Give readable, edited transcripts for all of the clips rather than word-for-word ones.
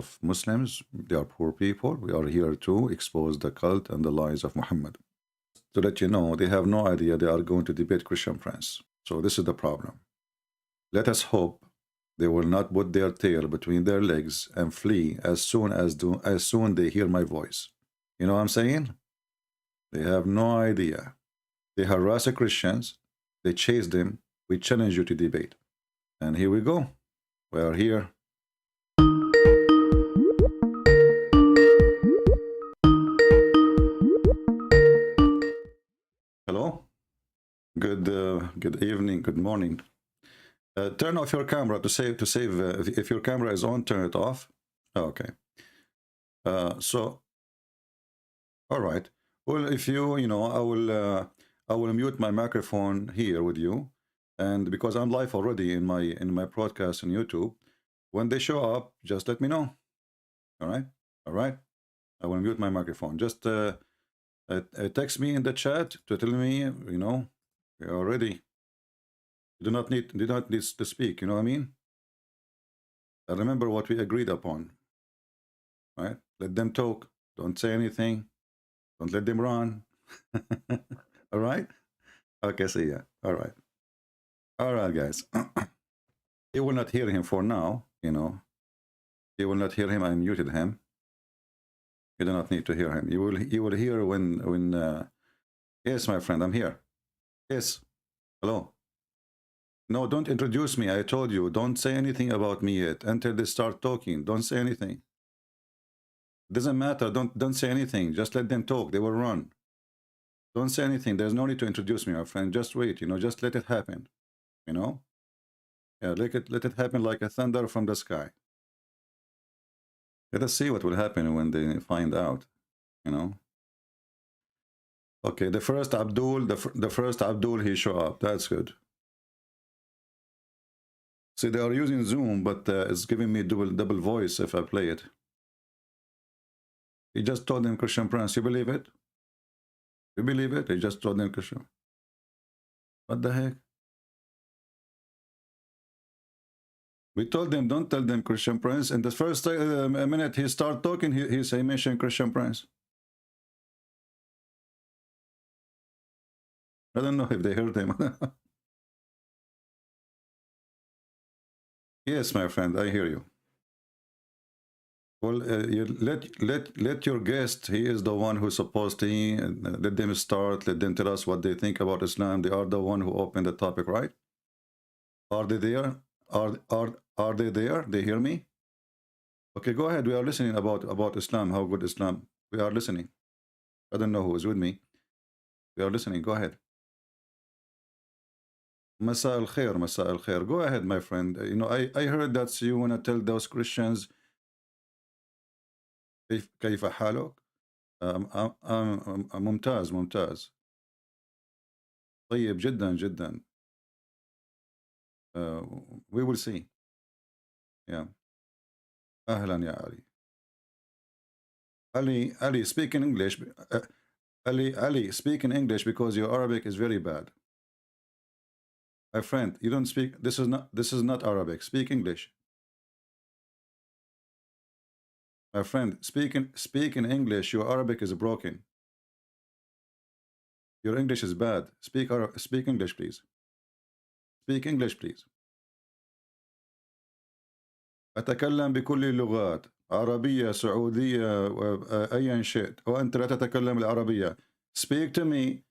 of Muslims. They are poor people. We are here to expose the cult and the lies of Muhammad. To let you know, they have no idea they are going to debate Christian Prince. So this is the problem. Let us hope they will not put their tail between their legs and flee as soon they hear my voice. You know what I'm saying? They have no idea. They harass the Christians. They chase them. We challenge you to debate. And here we go. We are here. Hello. Good evening. Good morning. Turn off your camera to save. If your camera is on, turn it off. Okay. So, all right. Well, if you know, I will mute my microphone here with you, and because I'm live already in my broadcast on YouTube, when they show up, just let me know. All right. All right. I will mute my microphone. Just text me in the chat to tell me, you know, you're ready. You do not need to speak. You know what I mean? I remember what we agreed upon. Right? Let them talk. Don't say anything. Don't let them run. All right? Okay, see ya. All right. All right, guys. You will not hear him for now, you know. You will not hear him. I muted him. You do not need to hear him. You will hear when yes, my friend, I'm here. Yes. Hello. No, don't introduce me. I told you, don't say anything about me yet until they start talking. Don't say anything. Doesn't matter. Don't say anything. Just let them talk. They will run. Don't say anything. There's no need to introduce me, my friend. Just wait. You know, just let it happen. You know. Yeah, let it happen like a thunder from the sky. Let us see what will happen when they find out. You know. Okay, the first Abdul, he show up. That's good. See, they are using Zoom, but it's giving me double voice if I play it. He just told them Christian Prince. You believe it? You believe it? He just told them Christian. What the heck? We told them, don't tell them Christian Prince. And the first minute he start talking, he mentioned Christian Prince. I don't know if they heard him. Yes, my friend, I hear you. Well, you let your guest. He is the one who's supposed to let them start. Let them tell us what they think about Islam. They are the one who opened the topic, right? Are they there? Are they there? They hear me? Okay, go ahead. We are listening about Islam. How good Islam? We are listening. I don't know who is with me. We are listening. Go ahead. Masa al khair, Masa al khair. Go ahead, my friend. You know, I heard that you want to tell those Christians كيف حالك؟ ممتاز طيب جدا we will see. Yeah. أهلا يا علي. Ali, speak in English. Ali, speak in English because your Arabic is very bad. My friend, you don't speak. This is not Arabic. Speak English. My friend, speak in English. Your Arabic is broken. Your English is bad. Speak English, please. Speak English, please. أتكلم بكل اللغات، عربية، سعودية، أيا شئت، وأنت لا تتكلم العربية. Speak to me.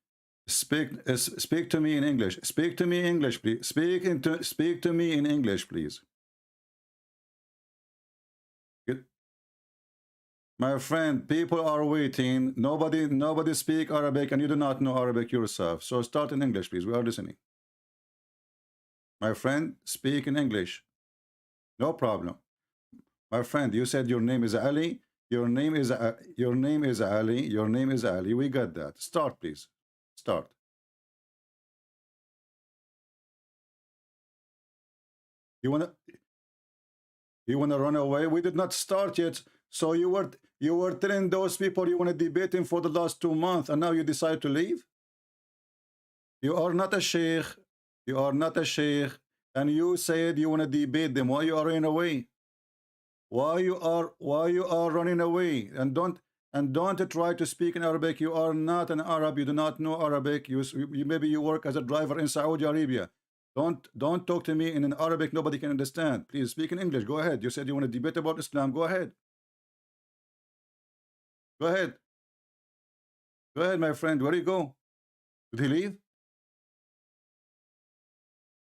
Speak to me in English. Speak to me in English, please. Speak to me in English, please. My friend, people are waiting. Nobody speak Arabic, and you do not know Arabic yourself. So start in English, please. We are listening. My friend, speak in English. No problem. My friend, you said your name is Ali. Your name is Ali. Your name is Ali. We got that. Start, please. Start. You wanna run away? We did not start yet. So you were telling those people you want to debate him for the last 2 months, and now you decide to leave? You are not a sheikh. You are not a sheikh. And you said you want to debate them. Why you are running away? why you are running away, and don't try to speak in Arabic. You are not an Arab. You do not know Arabic. Maybe you work as a driver in Saudi Arabia. Don't talk to me in an Arabic nobody can understand. Please speak in English. Go ahead. You said you want to debate about Islam. Go ahead. Go ahead. Go ahead, my friend. Where do you go? Did he leave?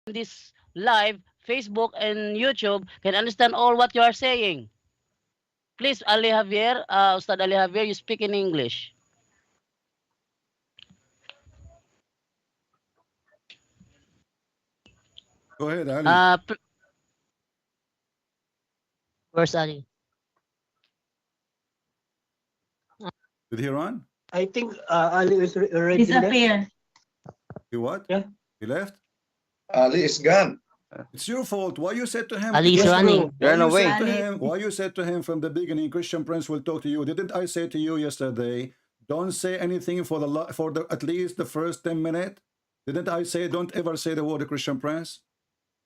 This live, Facebook and YouTube can understand all what you are saying. Please, Ali Javier, Ustad Ali Javier, you speak in English. Go ahead, Ali. Where's Ali? Did he run? I think Ali is already left. Disappear. He what? Yeah. He left? Ali is gone. It's your fault. Why you said to him? Ali is running. Run away. Why you said to him from the beginning, Christian Prince will talk to you? Didn't I say to you yesterday, don't say anything for the at least the first 10 minutes? Didn't I say don't ever say the word Christian Prince?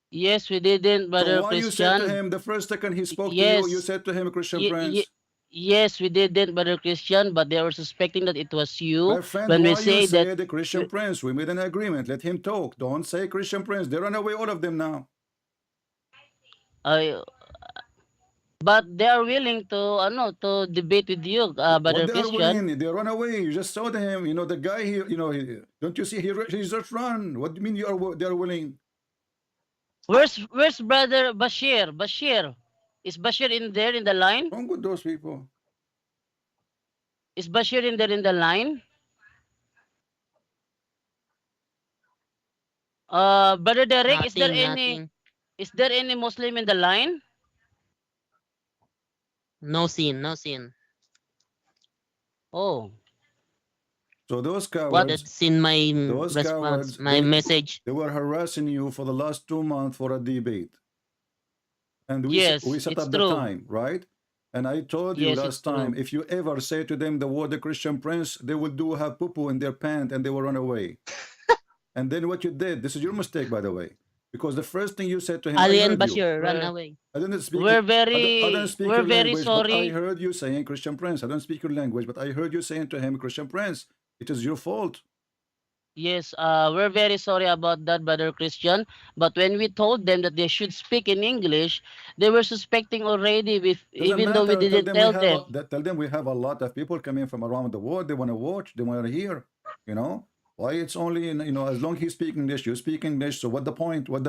Yes, we didn't, Brother So why you said to Christian. him the first second he spoke to Yes. you said to him Christian Ye- Prince? ye- Yes, we didn't, Brother Christian, but they were suspecting that it was you. My friend, when we why say you say that- the Christian Prince? We made an agreement. Let him talk. Don't say Christian Prince. They run away, all of them now. But they are willing to debate with you, Brother What they are Christian. willing, they run away. You just saw him. You know the guy here. You know, don't you see? He's just run. What do you mean they are willing? Where's Brother Bashir? Bashir. Is Bashir in there in the line? Wrong with those people. Is Bashir in there in the line? Brother Derek, is there Nothing. any Muslim in the line? No sin, no sin. Oh, So those What? cowards, That's in my those response, cowards, my message. they were harassing you for the last 2 months for a debate. And we Yes, set it's up true. the time, right? And I told you Yes, last it's true. time, if you ever say to them the word the Christian Prince, they will have poo-poo in their pant and they will run away. And then what you did, this is your mistake, by the way. Because the first thing you said to him, Ali I and heard you. Bashir run Well, away. I didn't speak. We're I very don't speak we're your very language, but I sorry. heard you saying Christian Prince. I don't speak your language, but I heard you saying to him Christian Prince. It is your fault. Yes, we're very sorry about that, Brother Christian. But when we told them that they should speak in English, they were suspecting already, Doesn't even though we matter. didn't tell them. Tell them we have a lot of people coming from around the world. They want to watch. They want to hear. You know why it's only in, as long as he speak English, you speak English. So what the point? What?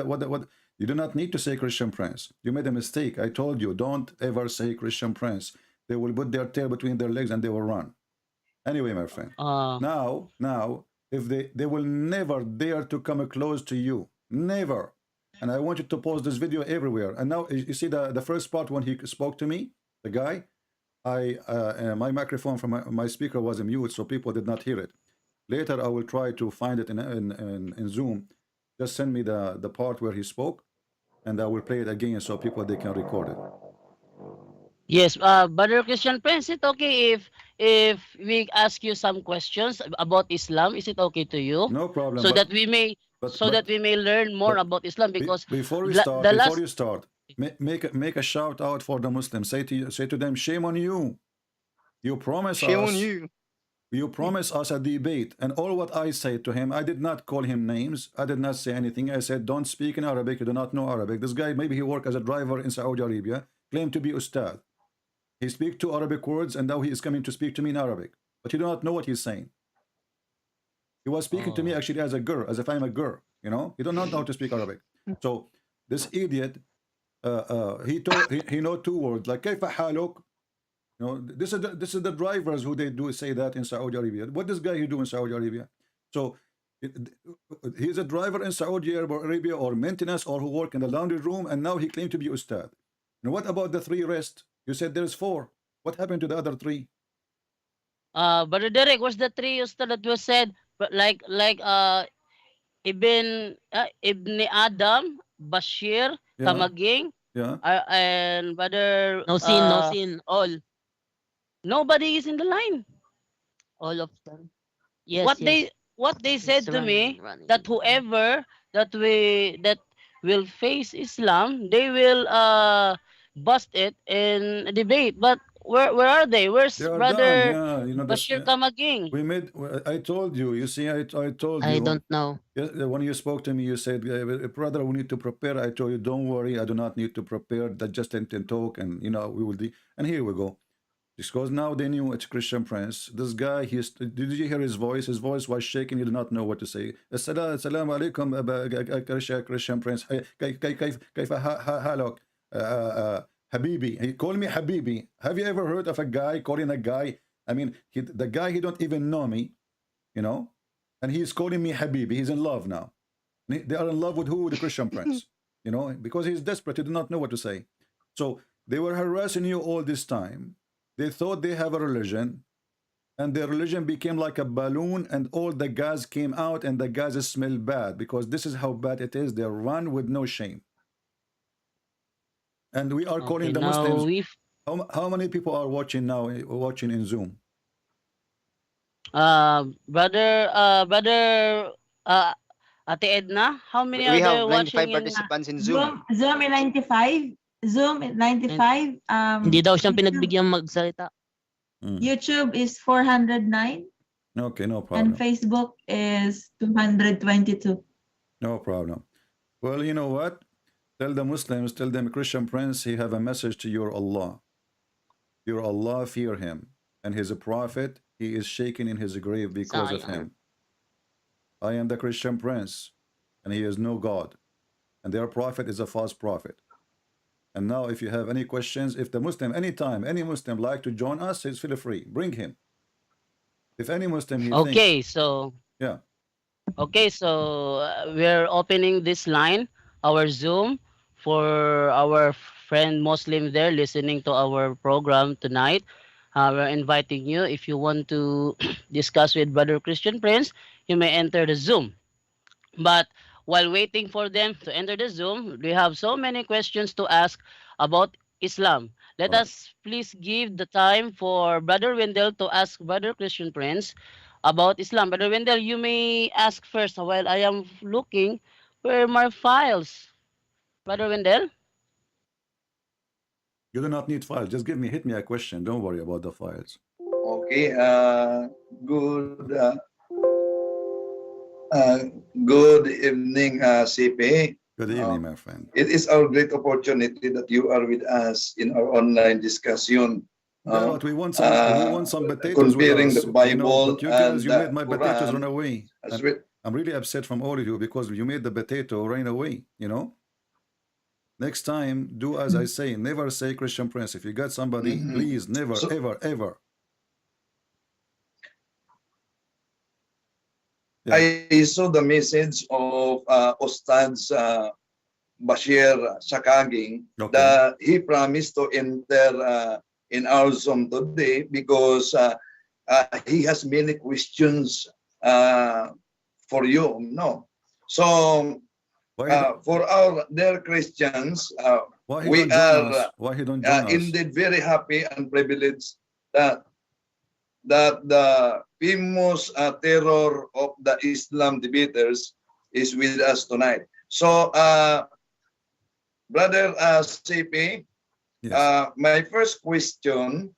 You do not need to say Christian Prince. You made a mistake. I told you don't ever say Christian Prince. They will put their tail between their legs and they will run. Anyway, my friend. Now, if they will never dare to come close to you, never. And I want you to post this video everywhere. And now you see the first part when he spoke to me, the guy. My microphone from my speaker was mute, so people did not hear it. Later, I will try to find it in Zoom. Just send me the part where he spoke, and I will play it again so people they can record it. Yes, Brother Christian Prince, is it okay if we ask you some questions about Islam? Is it okay to you? No problem. So that we may learn more about Islam, because before you start, make a shout out for the Muslims. Say to them, shame on you. You promise Shame us. on you. You promise us a debate, and all what I said to him, I did not call him names. I did not say anything. I said, don't speak in Arabic. You do not know Arabic. This guy, maybe he worked as a driver in Saudi Arabia, claimed to be Ustad. He speaks 2 Arabic words, and now he is coming to speak to me in Arabic. But you do not know what he's saying. He was speaking to me actually as a girl, as if I'm a girl. You know, he don't know how to speak Arabic. So this idiot, he know 2 words like كيف حالك. You know, this is the drivers who they do say that in Saudi Arabia. What this guy he do in Saudi Arabia? So he's a driver in Saudi Arabia or maintenance or who work in the laundry room, and now he claimed to be Ustad. And what about the 3 rest? You said there's 4. What happened to the other 3? Brother Derek, what's the 3 Ustad that was said? But like Ibn Adam, Bashir, Yeah. Kamaging, Yeah. and Brother No sin, no sin. All. nobody is in the line. All of them. Yes, what yes. they said It's to me, running. that whoever that will face Islam, they will bust it in a debate. But where are they? Where's They are done. Brother Yeah, you know this. Bashir Kamaging? We made. I told you. You see, I told I you. don't know. Yes, when you spoke to me, you said, "Brother, we need to prepare." I told you, "Don't worry, I do not need to prepare. That just let them talk, and you know we will." And here we go. Because now they knew it's Christian Prince. This guy, did you hear his voice? His voice was shaking. He did not know what to say. Assalamu alaikum, Christian Prince. كيف حالك? Habibi. He called me Habibi. Have you ever heard of a guy calling a guy? I mean, the guy, he don't even know me, you know? And he's calling me Habibi. He's in love now. They are in love with who? The Christian Prince. You know, because he's desperate. He did not know what to say. So they were harassing you all this time. They thought they have a religion, and their religion became like a balloon, and all the gas came out, and the gases smell bad, because this is how bad it is. They run with no shame. And we are calling Okay, the now Muslims. we've How many people are watching now, watching in Zoom? brother Ate Edna, how many We are there have 95 watching in participants in Zoom. Zoom in 95. Zoom in 95. Hindi daw siyang pinagbigyan magsalita. YouTube is 409 Okay, no and problem. Facebook is 222. No problem. Well, you know what? Tell the Muslims, tell them, Christian Prince, he have a message to your Allah. Your Allah, fear him. And his prophet, he is shaken in his grave because of him. I am the Christian Prince, and he is no God. And their prophet is a false prophet. And now if you have any questions, if the Muslim, anytime, any Muslim like to join us, he's feel free. Bring him. If any Muslim, he Okay, thinks, so yeah. okay, so we're opening this line, our Zoom, for our friend Muslim there listening to our program tonight. We're inviting you. If you want to discuss with Brother Christian Prince, you may enter the Zoom. But while waiting for them to enter the Zoom, we have so many questions to ask about Islam. Let Right. us please give the time for Brother Wendell to ask Brother Christian Prince about Islam. Brother Wendell, you may ask first while I am looking where my files. Brother Wendell? You do not need files. Just hit me a question. Don't worry about the files. Okay, good good evening, CP. Good evening, my friend. It is our great opportunity that you are with us in our online discussion. Yeah, but we want some potatoes with comparing us. the Bible You know, but you guys, and you made my the potatoes Quran run away. as And well. I'm really upset from all of you because you made the potato run away, you know? Next time, do as I say. Never say Christian Prince. If you got somebody, please, never, So- ever. I saw the message of Ustads Bashir Sakaging Okay. that he promised to enter in our Zoom today because he has many questions for you. No, so Why, for our dear Christians, why he we don't join are us? Why he don't join us? indeed very happy and privileged that the famous terror of the Islam debaters is with us tonight. So, Brother CP, Yes. my first question,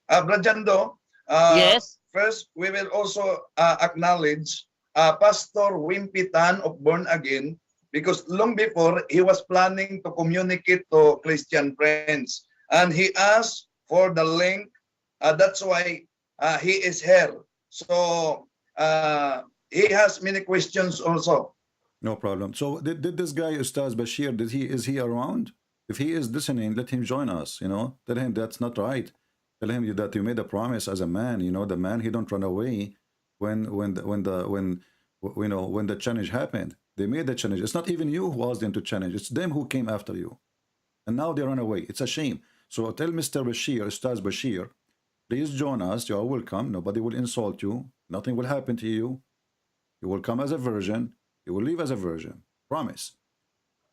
Brajando, Yes. first we will also acknowledge Pastor Wimpy Tan of Born Again, because long before he was planning to communicate to Christian friends, and he asked for the link. That's why he is here. So he has many questions also. No problem. So did this guy Ustaz Bashir, is he around? If he is listening, let him join us, you know. Tell him that's not right. Tell him that you made a promise as a man, you know, the man, he don't run away when the challenge happened. They made the challenge. It's not even you who asked them to challenge. It's them who came after you. And now they run away. It's a shame. So tell Mr. Bashir, Ustaz Bashir, please join us. You are welcome. Nobody will insult you. Nothing will happen to you. You will come as a virgin. You will leave as a virgin. Promise.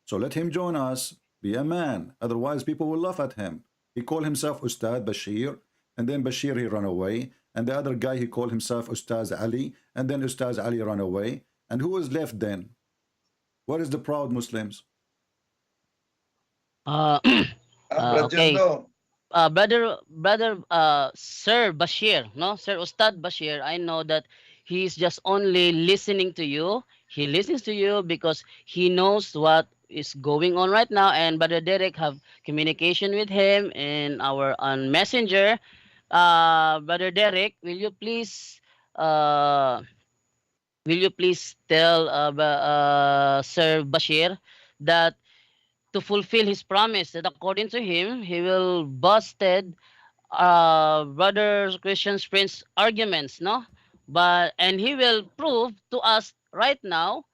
So let him join us. Be a man. Otherwise, people will laugh at him. He called himself Ustad Bashir. And then Bashir, he ran away. And the other guy, he called himself Ustaz Ali. And then Ustaz Ali ran away. And who is left then? What is the proud Muslims? Okay. Brother, Sir Bashir, no, Sir Ustad Bashir, I know that he's just only listening to you. He listens to you because he knows what is going on right now, and Brother Derek have communication with him in our on Messenger. Brother Derek, uh, will you please tell Sir Bashir that to fulfill his promise that according to him he will busted brother Christian Prince arguments, no? But and he will prove to us right now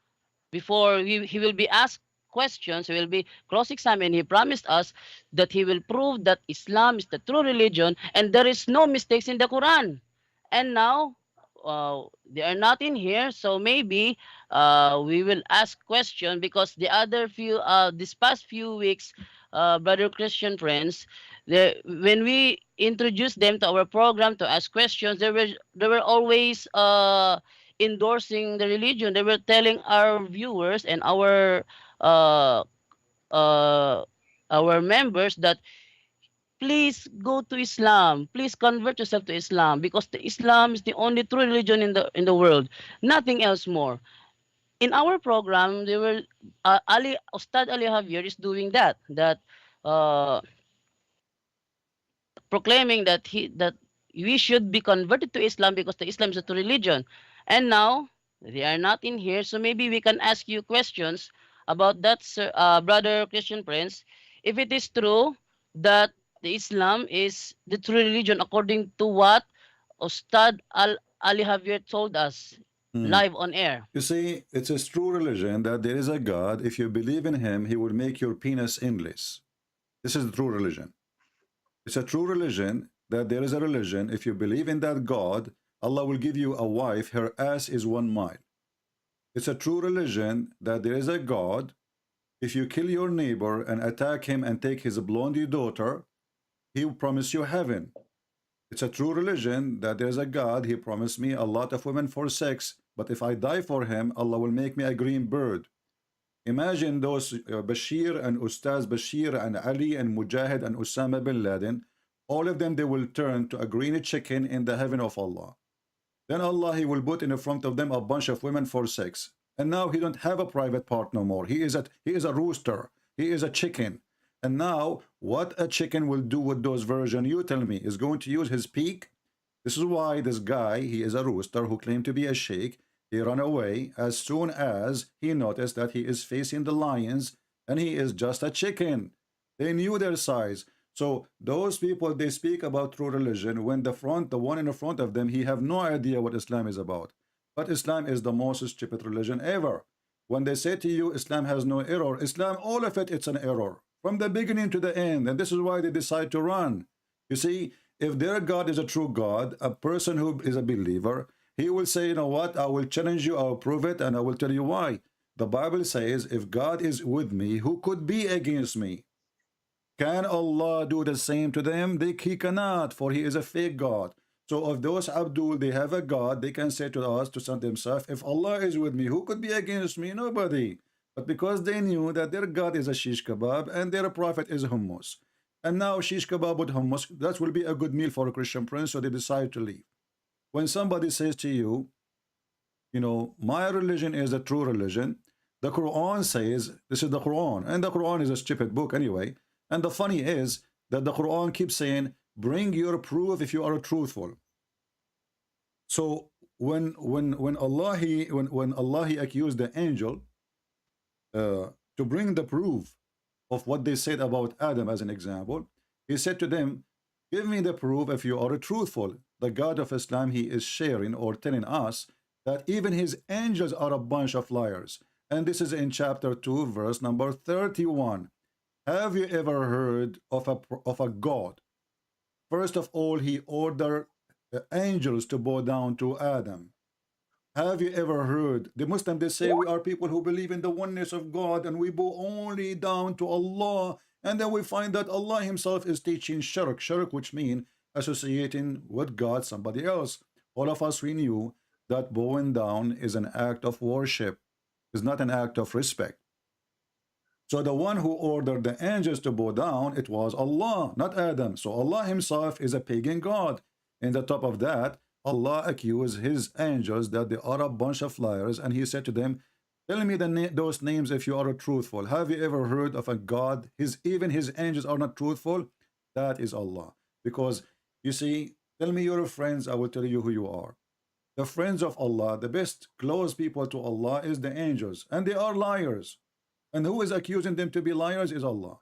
before he will be asked questions, he will be cross-examined. He promised us that he will prove that Islam is the true religion and there is no mistakes in the Quran. And now they are not in here, so maybe we will ask question because the other few this past few weeks, brother Christian friends, when we introduced them to our program to ask questions, they were always endorsing the religion. They were telling our viewers and uh, uh, our members that please go to Islam. Please convert yourself to Islam because the Islam is the only true religion in the world. Nothing else more. In our program, they were Ali Ustad Ali Javier is doing that. Uh, Proclaiming that we should be converted to Islam because the Islam is a true religion. And now they are not in here, so maybe we can ask you questions about that, sir, brother Christian Prince. If it is true that the Islam is the true religion according to what Ustad Ali Javier told us Hmm. live on air. You see, it's a true religion that there is a God. If you believe in him, he will make your penis endless. This is the true religion. It's a true religion that there is a religion. If you believe in that God, Allah will give you a wife, her ass is 1 mile. It's a true religion that there is a God. If you kill your neighbor and attack him and take his blondie daughter, he will promise you heaven. It's a true religion that there's a God. He promised me a lot of women for sex, but if I die for him, Allah will make me a green bird. Imagine those Bashir and Ustaz Bashir and Ali and Mujahid and Osama bin Laden, all of them, they will turn to a green chicken in the heaven of Allah. Then Allah, he will put in front of them a bunch of women for sex. And now he don't have a private part no more. He is a rooster. He is a chicken. And now what a chicken will do with those version, you tell me, is going to use his beak? This is why this guy, he is a rooster who claimed to be a sheikh. He ran away as soon as he noticed that he is facing the lions and he is just a chicken. They knew their size. So those people, they speak about true religion when the one in the front of them, he have no idea what Islam is about. But Islam is the most stupid religion ever. When they say to you, Islam has no error, Islam, all of it, it's an error. From the beginning to the end. And this is why they decide to run. You see, if their God is a true God, a person who is a believer, he will say, you know what, I will challenge you, I will prove it, and I will tell you why. The Bible says, if God is with me, who could be against me? Can Allah do the same to them? He cannot, for he is a fake God. So if those Abdul, they have a God, they can say to us, to send themselves, if Allah is with me, who could be against me? Nobody. But because they knew that their God is a shish kebab and their prophet is hummus. And now shish kebab with hummus, that will be a good meal for a Christian prince, so they decide to leave. When somebody says to you, you know, my religion is a true religion, the Quran says, this is the Quran, and the Quran is a stupid book anyway. And the funny is that the Quran keeps saying, bring your proof if you are truthful. So when Allah he accused the angel to bring the proof of what they said about Adam as an example, he said to them, give me the proof if you are truthful. The God of Islam, he is sharing or telling us that even his angels are a bunch of liars. And this is in chapter 2, verse number 31. Have you ever heard of a God? First of all, he ordered the angels to bow down to Adam. Have you ever heard the Muslim, they say we are people who believe in the oneness of God and we bow only down to Allah, and then we find that Allah himself is teaching shirk, which means associating with God somebody else. All of us, we knew that bowing down is an act of worship, is not an act of respect. So the one who ordered the angels to bow down, it was Allah, not Adam. So Allah himself is a pagan god. And on top of that, Allah accused his angels that they are a bunch of liars, and he said to them, tell me those names if you are truthful. Have you ever heard of a god? Even his angels are not truthful. That is Allah. Because you see, tell me your friends, I will tell you who you are. The friends of Allah, the best close people to Allah is the angels, and they are liars. And who is accusing them to be liars is Allah.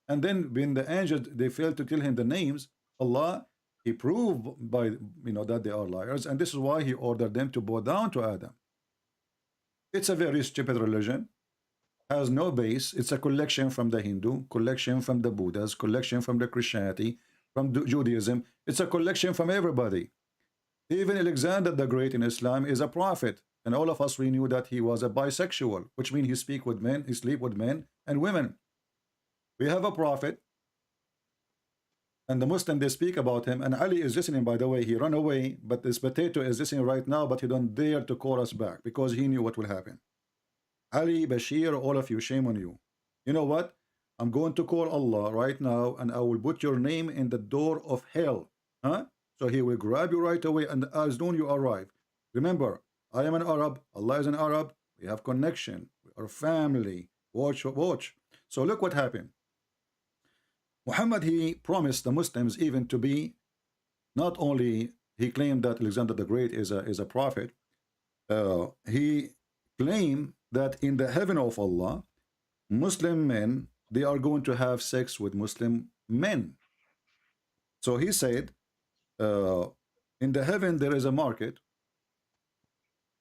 And then when the angels, they failed to tell him the names, Allah, he proved by that they are liars, and this is why he ordered them to bow down to Adam. It's a very stupid religion, has no base. It's a collection from the Hindu, collection from the Buddhas, collection from the Christianity, from Judaism. It's a collection from everybody. Even Alexander the Great in Islam is a prophet, and all of us, we knew that he was a bisexual, which means he sleep with men and women. We have a prophet, and the Muslim, they speak about him, and Ali is listening, by the way. He ran away, but this potato is listening right now, but he don't dare to call us back because he knew what will happen. Ali, Bashir, all of you, shame on you. You know what? I'm going to call Allah right now, and I will put your name in the door of hell. Huh? So he will grab you right away, and as soon you arrive. Remember, I am an Arab, Allah is an Arab, we have connection, we are family. Watch. So look what happened. Muhammad, he promised the Muslims even to be, not only he claimed that Alexander the Great is a prophet, he claimed that in the heaven of Allah, Muslim men, they are going to have sex with Muslim men. So he said, in the heaven there is a market,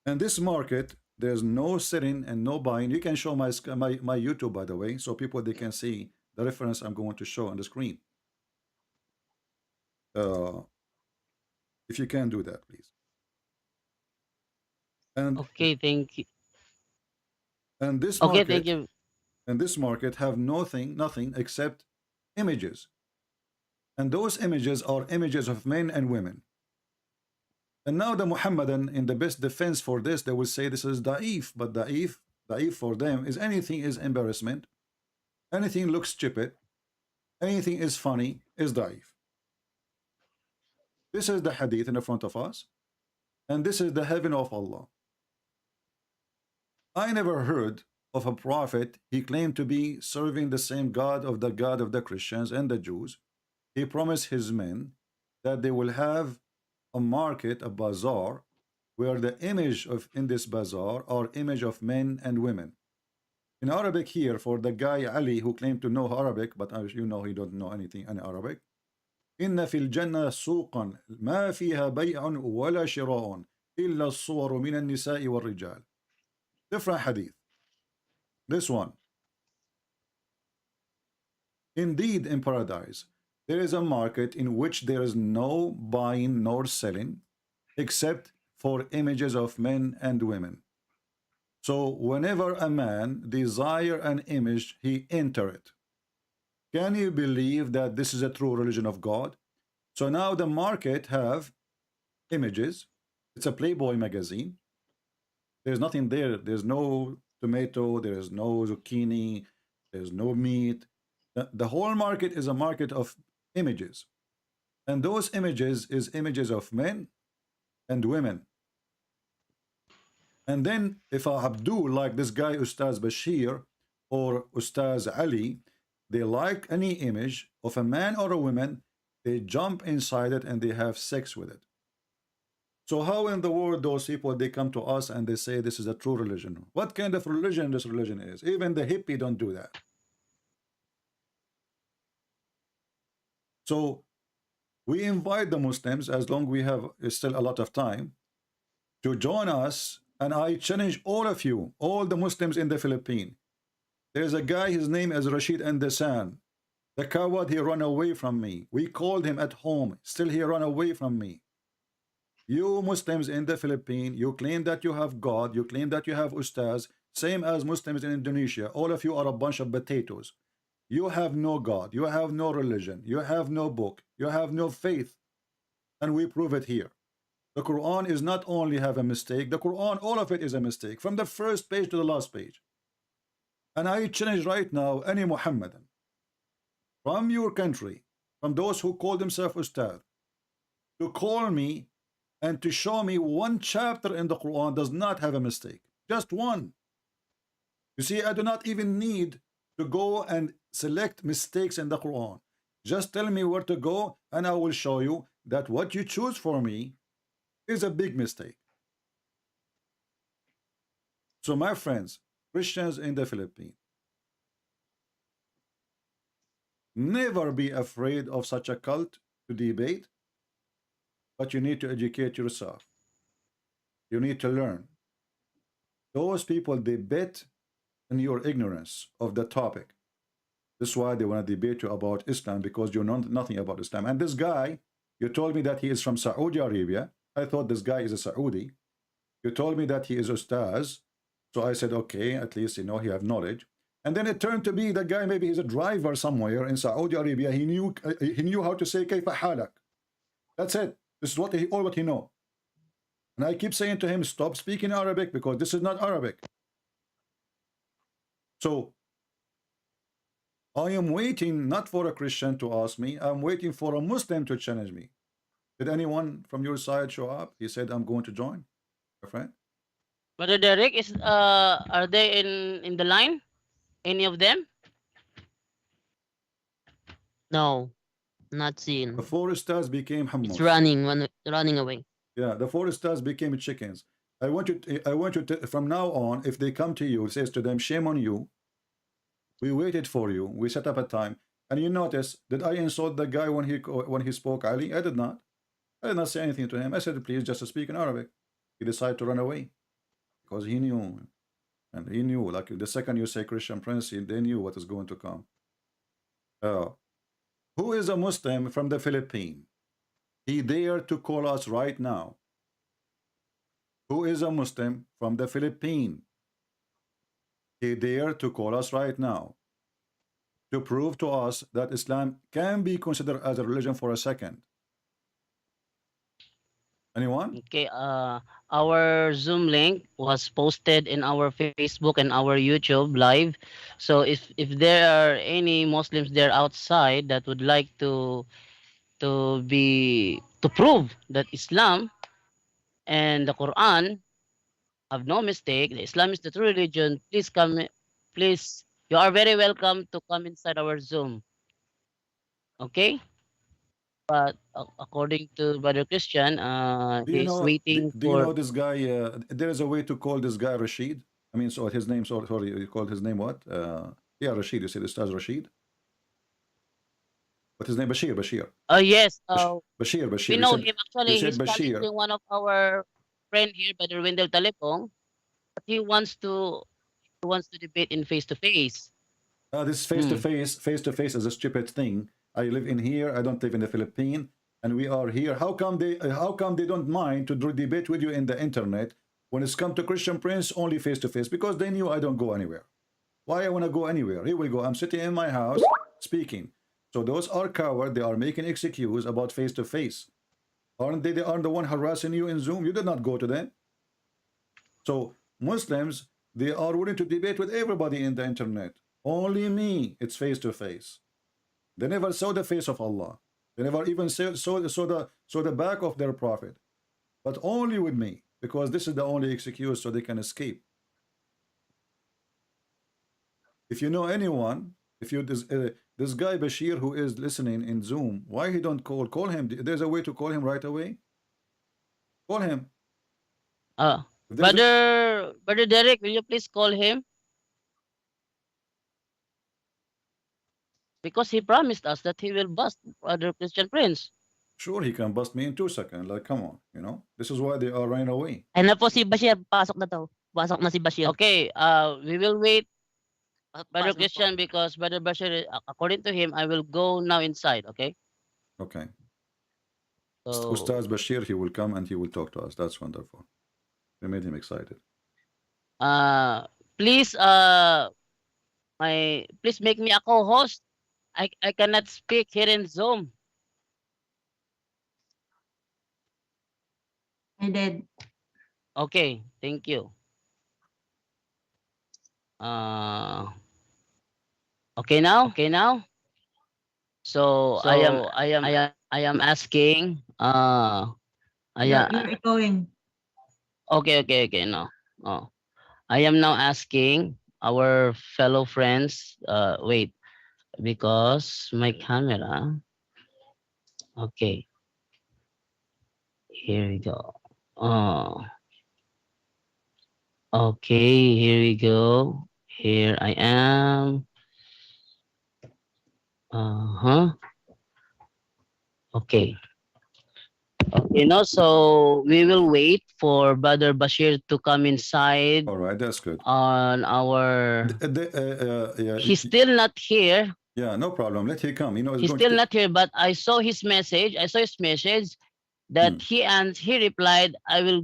and this market, there's no selling and no buying. You can show my YouTube, by the way, so people, they can see the reference I'm going to show on the screen. If you can do that, please. And Okay, thank you. and this Okay, market, thank you. and this market have nothing except images, and those images are images of men and women. And now the Muhammadan, in the best defense for this, they will say this is da'if, but da'if for them is anything is embarrassment, anything looks stupid, anything is funny is da'if. This is the hadith in the front of us, and this is the heaven of Allah. I never heard of a prophet, he claimed to be serving the same God of the Christians and the Jews. He promised his men that they will have a market, a bazaar, where the image of in this bazaar are image of men and women. In Arabic here, for the guy Ali who claimed to know Arabic, but as you know, he don't know anything in Arabic. إن في الجنة سوقا ما فيها بيع ولا شراء إلا الصور من النساء والرجال. Different hadith. This one. Indeed, in paradise, there is a market in which there is no buying nor selling except for images of men and women. So whenever a man desire an image, he enter it. Can you believe that this is a true religion of God? So now the market have images. It's a Playboy magazine. There's nothing there. There's no tomato. There is no zucchini. There's no meat. The whole market is a market of images. And those images is images of men and women. And then if I Abdul, like this guy Ustaz Bashir or Ustaz Ali, they like any image of a man or a woman, they jump inside it and they have sex with it. So how in the world those people, they come to us and they say this is a true religion? What kind of religion this religion is? Even the hippie don't do that. So we invite the Muslims, as long we have still a lot of time, to join us, and I challenge all of you, all the Muslims in the Philippines. There's a guy, his name is Rashid Andasan. The coward, he ran away from me. We called him at home, still he ran away from me. You Muslims in the Philippines, you claim that you have God, you claim that you have Ustaz, same as Muslims in Indonesia. All of you are a bunch of potatoes. You have no God, you have no religion, you have no book, you have no faith. And we prove it here. The Quran is not only have a mistake, the Quran, all of it is a mistake, from the first page to the last page. And I challenge right now any Muhammadan from your country, from those who call themselves Ustad, to call me and to show me one chapter in the Quran does not have a mistake. Just one. You see, I do not even need to go and select mistakes in the Quran. Just tell me where to go and I will show you that what you choose for me is a big mistake. So my friends, Christians in the Philippines, never be afraid of such a cult to debate, but you need to educate yourself. You need to learn. Those people, they bet in your ignorance of the topic. This is why they want to debate you about Islam, because you know nothing about Islam. And this guy, you told me that he is from Saudi Arabia. I thought this guy is a Saudi. You told me that he is Ustaz. So I said, okay, at least, you know, he have knowledge. And then it turned to be the guy, maybe he's a driver somewhere in Saudi Arabia. He knew how to say kayfa halak. That's it. This is all what he know. And I keep saying to him, stop speaking Arabic, because this is not Arabic. So I am waiting not for a Christian to ask me. I'm waiting for a Muslim to challenge me. Did anyone from your side show up? He said, I'm going to join, my friend. Brother Derek, are they in the line? Any of them? No, not The seen. 4 stars became It's hummus. running away. Yeah, the 4 stars became chickens. I want you to, from now on, if they come to you, says to them, shame on you. We waited for you. We set up a time. And you notice, did I insult the guy when he spoke Ali? I did not. I did not say anything to him. I said, please just speak in Arabic. He decided to run away because he knew. And he knew, like the second you say Christian Prince, they knew what is going to come. Who is a Muslim from the Philippines? He dared to call us right now. Who is a Muslim from the Philippines? He dared to call us right now to prove to us that Islam can be considered as a religion for a second. Anyone? Okay, our Zoom link was posted in our Facebook and our YouTube live. So if there are any Muslims there outside that would like to prove that Islam and the Quran have no mistake, the Islam is the true religion, please come, please, you are very welcome to come inside our Zoom. Okay? But according to Brother Christian, Do you he's know? waiting Do you know for. this guy? There is a way to call this guy Rashid. I mean, so his name. Sorry, you called his name what? Yeah, Rashid. You said Ustaz Rashid. What's his name? Bashir. Bashir. Oh yes, Bashir. Bashir. we You know said him. Actually, you said he's Bashir. challenging one of our friend here, Brother Wendell Talipong. But he wants to debate in face to face. This face to face is a stupid thing. I live in here. I don't live in the Philippines, and we are here. How come they don't mind to do debate with you in the internet when it's come to Christian Prince only face to face? Because they knew I don't go anywhere. Why I want to go anywhere? Here we go. I'm sitting in my house speaking. So those are cowards. They are making excuse about face to face. Aren't they? They are the one harassing you in Zoom. You did not go to them. So Muslims, they are willing to debate with everybody in the internet. Only me, it's face to face. They never saw the face of Allah. They never even saw the back of their prophet. But only with me, because this is the only excuse so they can escape. If you know anyone, if you this guy Bashir who is listening in Zoom, why he don't call him? There's a way to call him right away. Call him. Brother Derek, will you please call him? Because he promised us that he will bust Brother Christian Prince. Sure, he can bust me in 2 seconds. Like, come on, this is why they are running away. Ay na po si Bashir, pasok na to. Pasok na si Bashir. Okay, we will wait, Brother Pasok na po. Christian, because Brother Bashir, according to him, I will go now inside. Okay. Okay. So, Ustaz Bashir, he will come and he will talk to us. That's wonderful. We made him excited. please, please make me a co-host. I cannot speak here in Zoom. I did. Okay, thank you. Okay now? Okay now? So, I am asking I am You're echoing. okay no. Oh. I am now asking our fellow friends wait because my camera. Okay, here we go. Oh, okay, here we go. Here I am. Uh-huh. Okay. Okay, no, so we will wait for Brother Bashir to come inside All right, that's good. on our. Yeah, He's still not here. yeah, no problem. Let him come. You know, it's He's going still to. not here, but I saw his message. That he replied, I will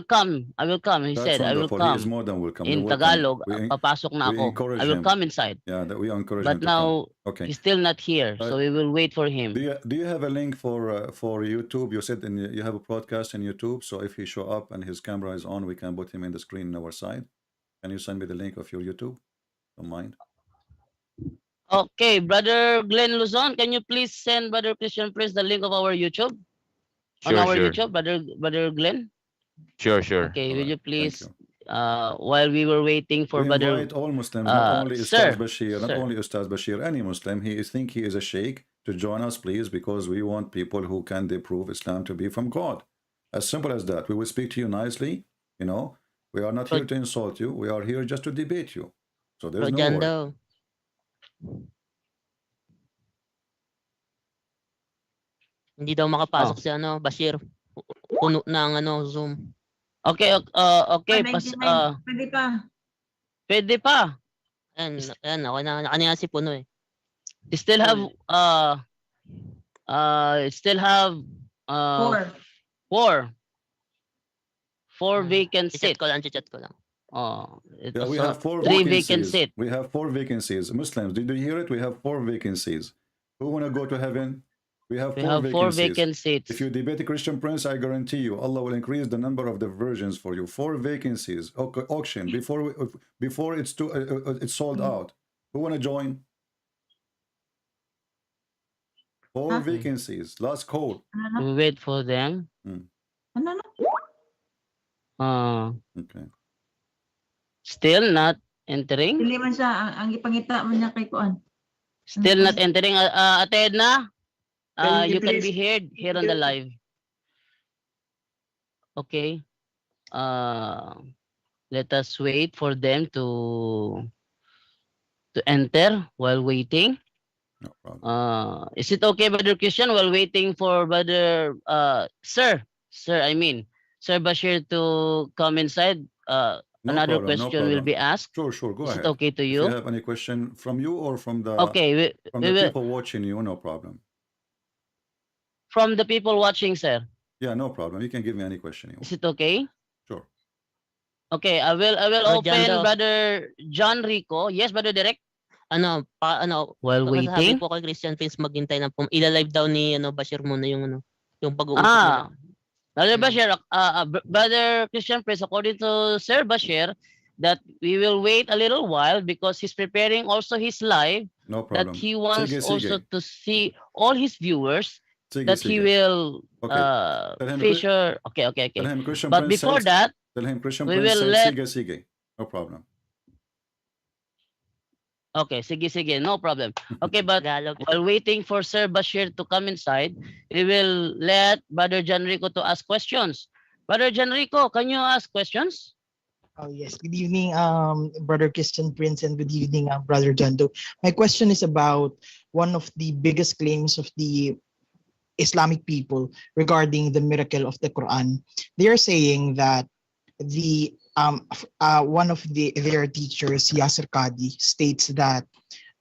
come. I will come. He That's said, I will wonderful. He is come. more than welcome. We In welcome. Tagalog, papasok na We ako. encourage I will him. come inside. Yeah, that we encourage him But to come. now Okay. he's still not here, so we will wait for him. Do you have a link for YouTube? You said you have a podcast in YouTube, so if he show up and his camera is on, we can put him in the screen on our side. Can you send me the link of your YouTube? Don't mind. Okay, Brother Glenn Luzon, can you please send Brother Christian Prince the link of our YouTube? On Sure, our sure. YouTube, Brother Glenn? Sure, sure. Okay, All will you right, thank please, you. while we were waiting for We Brother, invite all Muslims, not only Ustaz Bashir, not sir. only Ustaz Bashir, any Muslim. Think he is a sheikh to join us, please, because we want people who can prove Islam to be from God. As simple as that. We will speak to you nicely. You know, we are not here to insult you. We are here just to debate you. So there's no Dyan word. daw. Hindi daw makapasok si Bashir. Puno na ang Zoom. Okay, okay, Pwede pa. pwede pa. Ayan, ako na kanina si Puno eh. Still have four vacant Chat seats. ko lang. Yeah, we have four three vacant vacancies. seats. We have four vacancies. Muslims, did you hear it? We have four vacancies. Who want to go to heaven? We have four vacant seats. If you debate a Christian Prince, I guarantee you, Allah will increase the number of the virgins for you. Four vacancies. Auction before it's sold out. Who want to join? Four vacancies. Last call. We wait for them. Okay. Still not entering. Dili man siya ang ipangita man niya kay kuan. Still not entering. Ate Edna, Can you can please- be heard here on the live. Okay. Let us wait for them to enter while waiting. No problem. Is it okay, Brother Christian, while waiting for Brother Sir Bashir to come inside? No Another problem, no question will problem. be asked. Sure, go Is ahead. it okay to If you? you have any question from you or from the Okay, from we the will people watching you, no problem. from the people watching, sir. Yeah, no problem. You can give me any question you want. Is it okay? Sure. Okay, I will John open daw. Brother John Rico. Yes, Brother Derek. Sabi While waiting. po kay Christian Prince maghintay ng ila-live daw ni Bashir muna yung yung pag-uusap nila. Brother Bashir, Brother Christian Prince, according to Sir Bashir, that we will wait a little while because he's preparing also his live. No problem. That he wants Sige. also to see all his viewers. Sige, That he sige. will Okay. Tell him feature. Okay. Tell him Christian But Prince before says- that, Tell him Christian we Prince will says, let- sige. No problem. okay, sige, no problem. Okay, but Tagalog. while waiting for Sir Bashir to come inside, we will let Brother John Rico to ask questions. Brother John Rico, can you ask questions? Oh yes, good evening, Brother Christian Prince, and good evening, Brother Jando. My question is about one of the biggest claims of the Islamic people regarding the miracle of the Quran. They are saying that the one of their teachers, Yasser Qadi, states that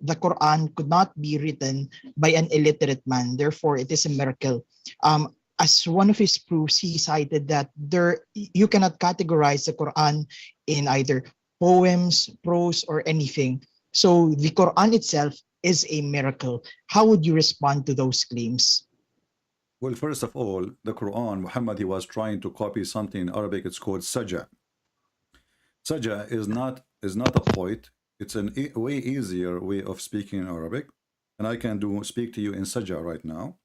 the Quran could not be written by an illiterate man, therefore it is a miracle. As one of his proofs, he cited that you cannot categorize the Quran in either poems, prose, or anything. So the Quran itself is a miracle. How would you respond to those claims? Well, first of all, the Quran, Muhammad, he was trying to copy something in Arabic. It's called Saja. Saja is not a poet. it's an way easier way of speaking in Arabic, and I can speak to you in Sajja right now.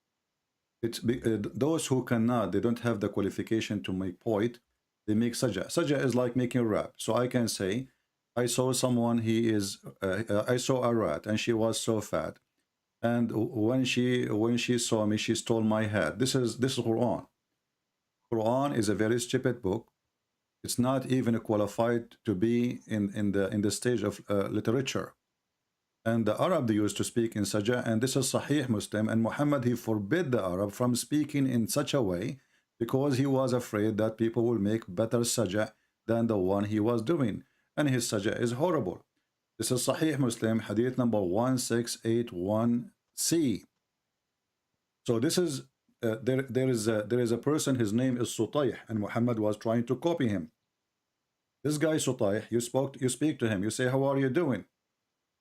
Those who cannot, they don't have the qualification to make poet, they make Sajja. Sajja is like making rap. So I can say, I saw someone, I saw a rat, and she was so fat, and when she saw me, she stole my hat. This is Quran. Quran is a very stupid book. It's not even qualified to be in the stage of literature. And the Arab, they used to speak in Sajja, and this is Sahih Muslim. And Muhammad, he forbid the Arab from speaking in such a way because he was afraid that people will make better Sajja than the one he was doing. And his Sajja is horrible. This is Sahih Muslim, hadith number 1681C. So this is, there is a person, his name is Sutayh, and Muhammad was trying to copy him. This guy Sutayh, you speak to him, you say, how are you doing?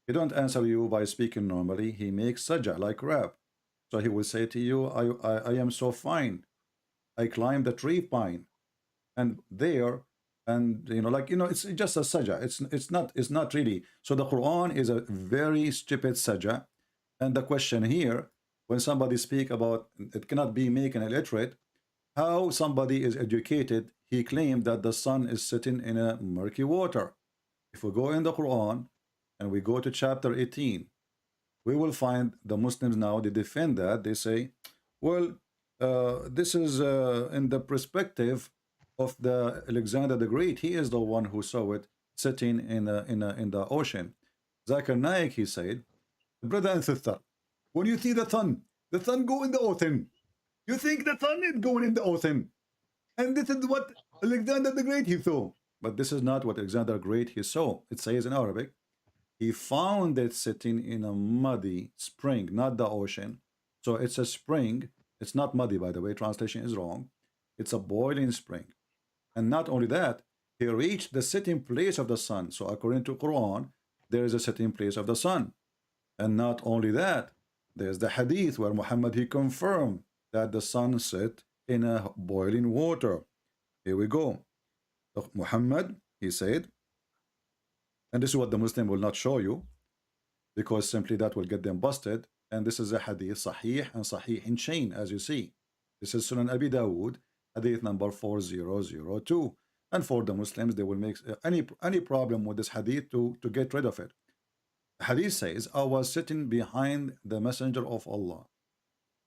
He don't answer you by speaking normally. He makes Sajja like rap. So he will say to you, I am so fine. I climbed the tree pine. And there, and it's just a Sajja. It's not really. So the Quran is a very stupid Sajja. And the question here, when somebody speak about it cannot be making illiterate, how somebody is educated, he claimed that the sun is sitting in a murky water. If we go in the Quran, and we go to chapter 18, we will find the Muslims now, they defend that. They say, well, this is in the perspective of the Alexander the Great. He is the one who saw it sitting in the ocean. Zakir Naik, he said, brother and sister, when you see the sun go in the ocean, you think the sun is going in the ocean. And this is what Alexander the Great he saw. But this is not what Alexander the Great he saw. It says in Arabic, he found it sitting in a muddy spring, not the ocean. So it's a spring. It's not muddy, by the way. Translation is wrong. It's a boiling spring. And not only that, he reached the sitting place of the sun. So according to Quran, there is a sitting place of the sun. And not only that, there's the hadith where Muhammad, he confirmed that the sun set in a boiling water. Here we go. Muhammad, he said, and this is what the Muslim will not show you, because simply that will get them busted. And this is a hadith sahih and sahih in chain, as you see. This is Sunan Abi Dawood, hadith number 4002. And for the Muslims, they will make any problem with this hadith to get rid of it. The hadith says, I was sitting behind the messenger of Allah,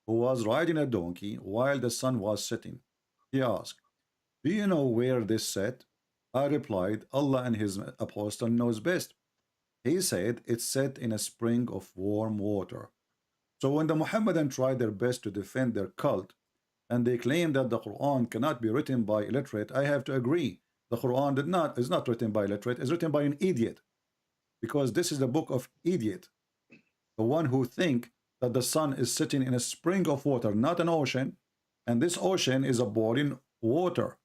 who was riding a donkey while the sun was setting. He asked, do you know where this set? I replied, Allah and his apostle knows best. He said, it's set in a spring of warm water. So when the Muhammadan tried their best to defend their cult, and they claim that the Quran cannot be written by illiterate, I have to agree. The Quran is not written by illiterate, it's written by an idiot. Because this is the book of idiot. The one who think that the sun is sitting in a spring of water, not an ocean, and this ocean is a boiling water.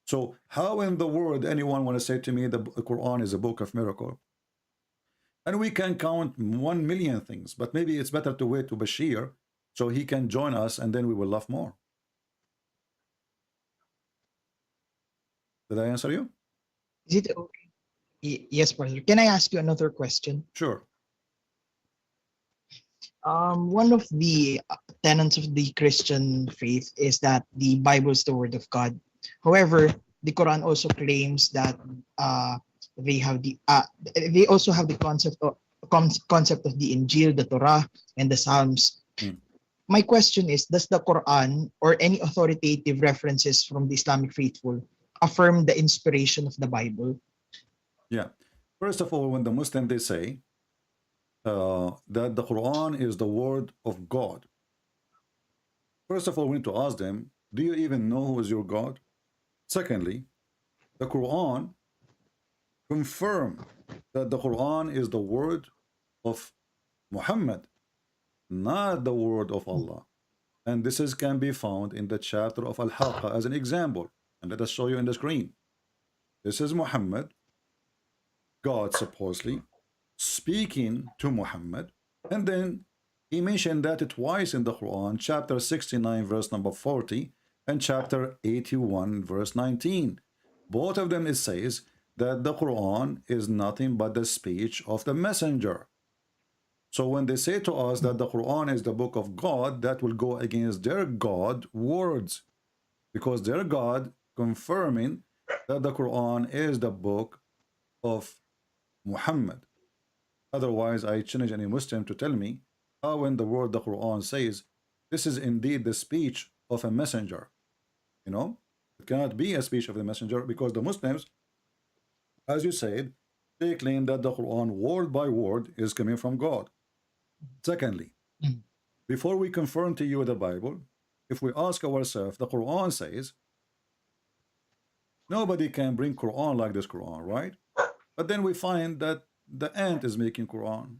So how in the world anyone want to say to me the Quran is a book of miracle? And we can count 1 million things, but maybe it's better to wait to Bashir so he can join us and then we will laugh more. Did I answer you? Is it okay? Yes, brother. Can I ask you another question? Sure. One of the tenets of the Christian faith is that the Bible is the word of God. However, the Quran also claims that they also have the concept of the Injil, the Torah, and the Psalms. My question is, does the Quran or any authoritative references from the Islamic faithful affirm the inspiration of the Bible? Yeah. First of all, when the Muslim, they say that the Quran is the word of God. First of all, we need to ask them, do you even know who is your God? Secondly, the Quran confirm that the Quran is the word of Muhammad, not the word of Allah. And this can be found in the chapter of Al-Haqqa as an example. And let us show you in the screen. This is Muhammad, God supposedly, speaking to Muhammad. And then he mentioned that twice in the Quran, chapter 69, verse number 40, and chapter 81, verse 19. Both of them, it says that the Quran is nothing but the speech of the messenger. So when they say to us that the Quran is the book of God, that will go against their God words, because their God confirming that the Quran is the book of Muhammad. Otherwise, I challenge any Muslim to tell me how when the word the Quran says this is indeed the speech of a messenger. You know, it cannot be a speech of the messenger, because the Muslims, as you said, they claim that the Quran word by word is coming from God. Secondly, before we confirm to you the Bible, if we ask ourselves, the Quran says nobody can bring Quran like this Quran, right? But then we find that the ant is making Quran.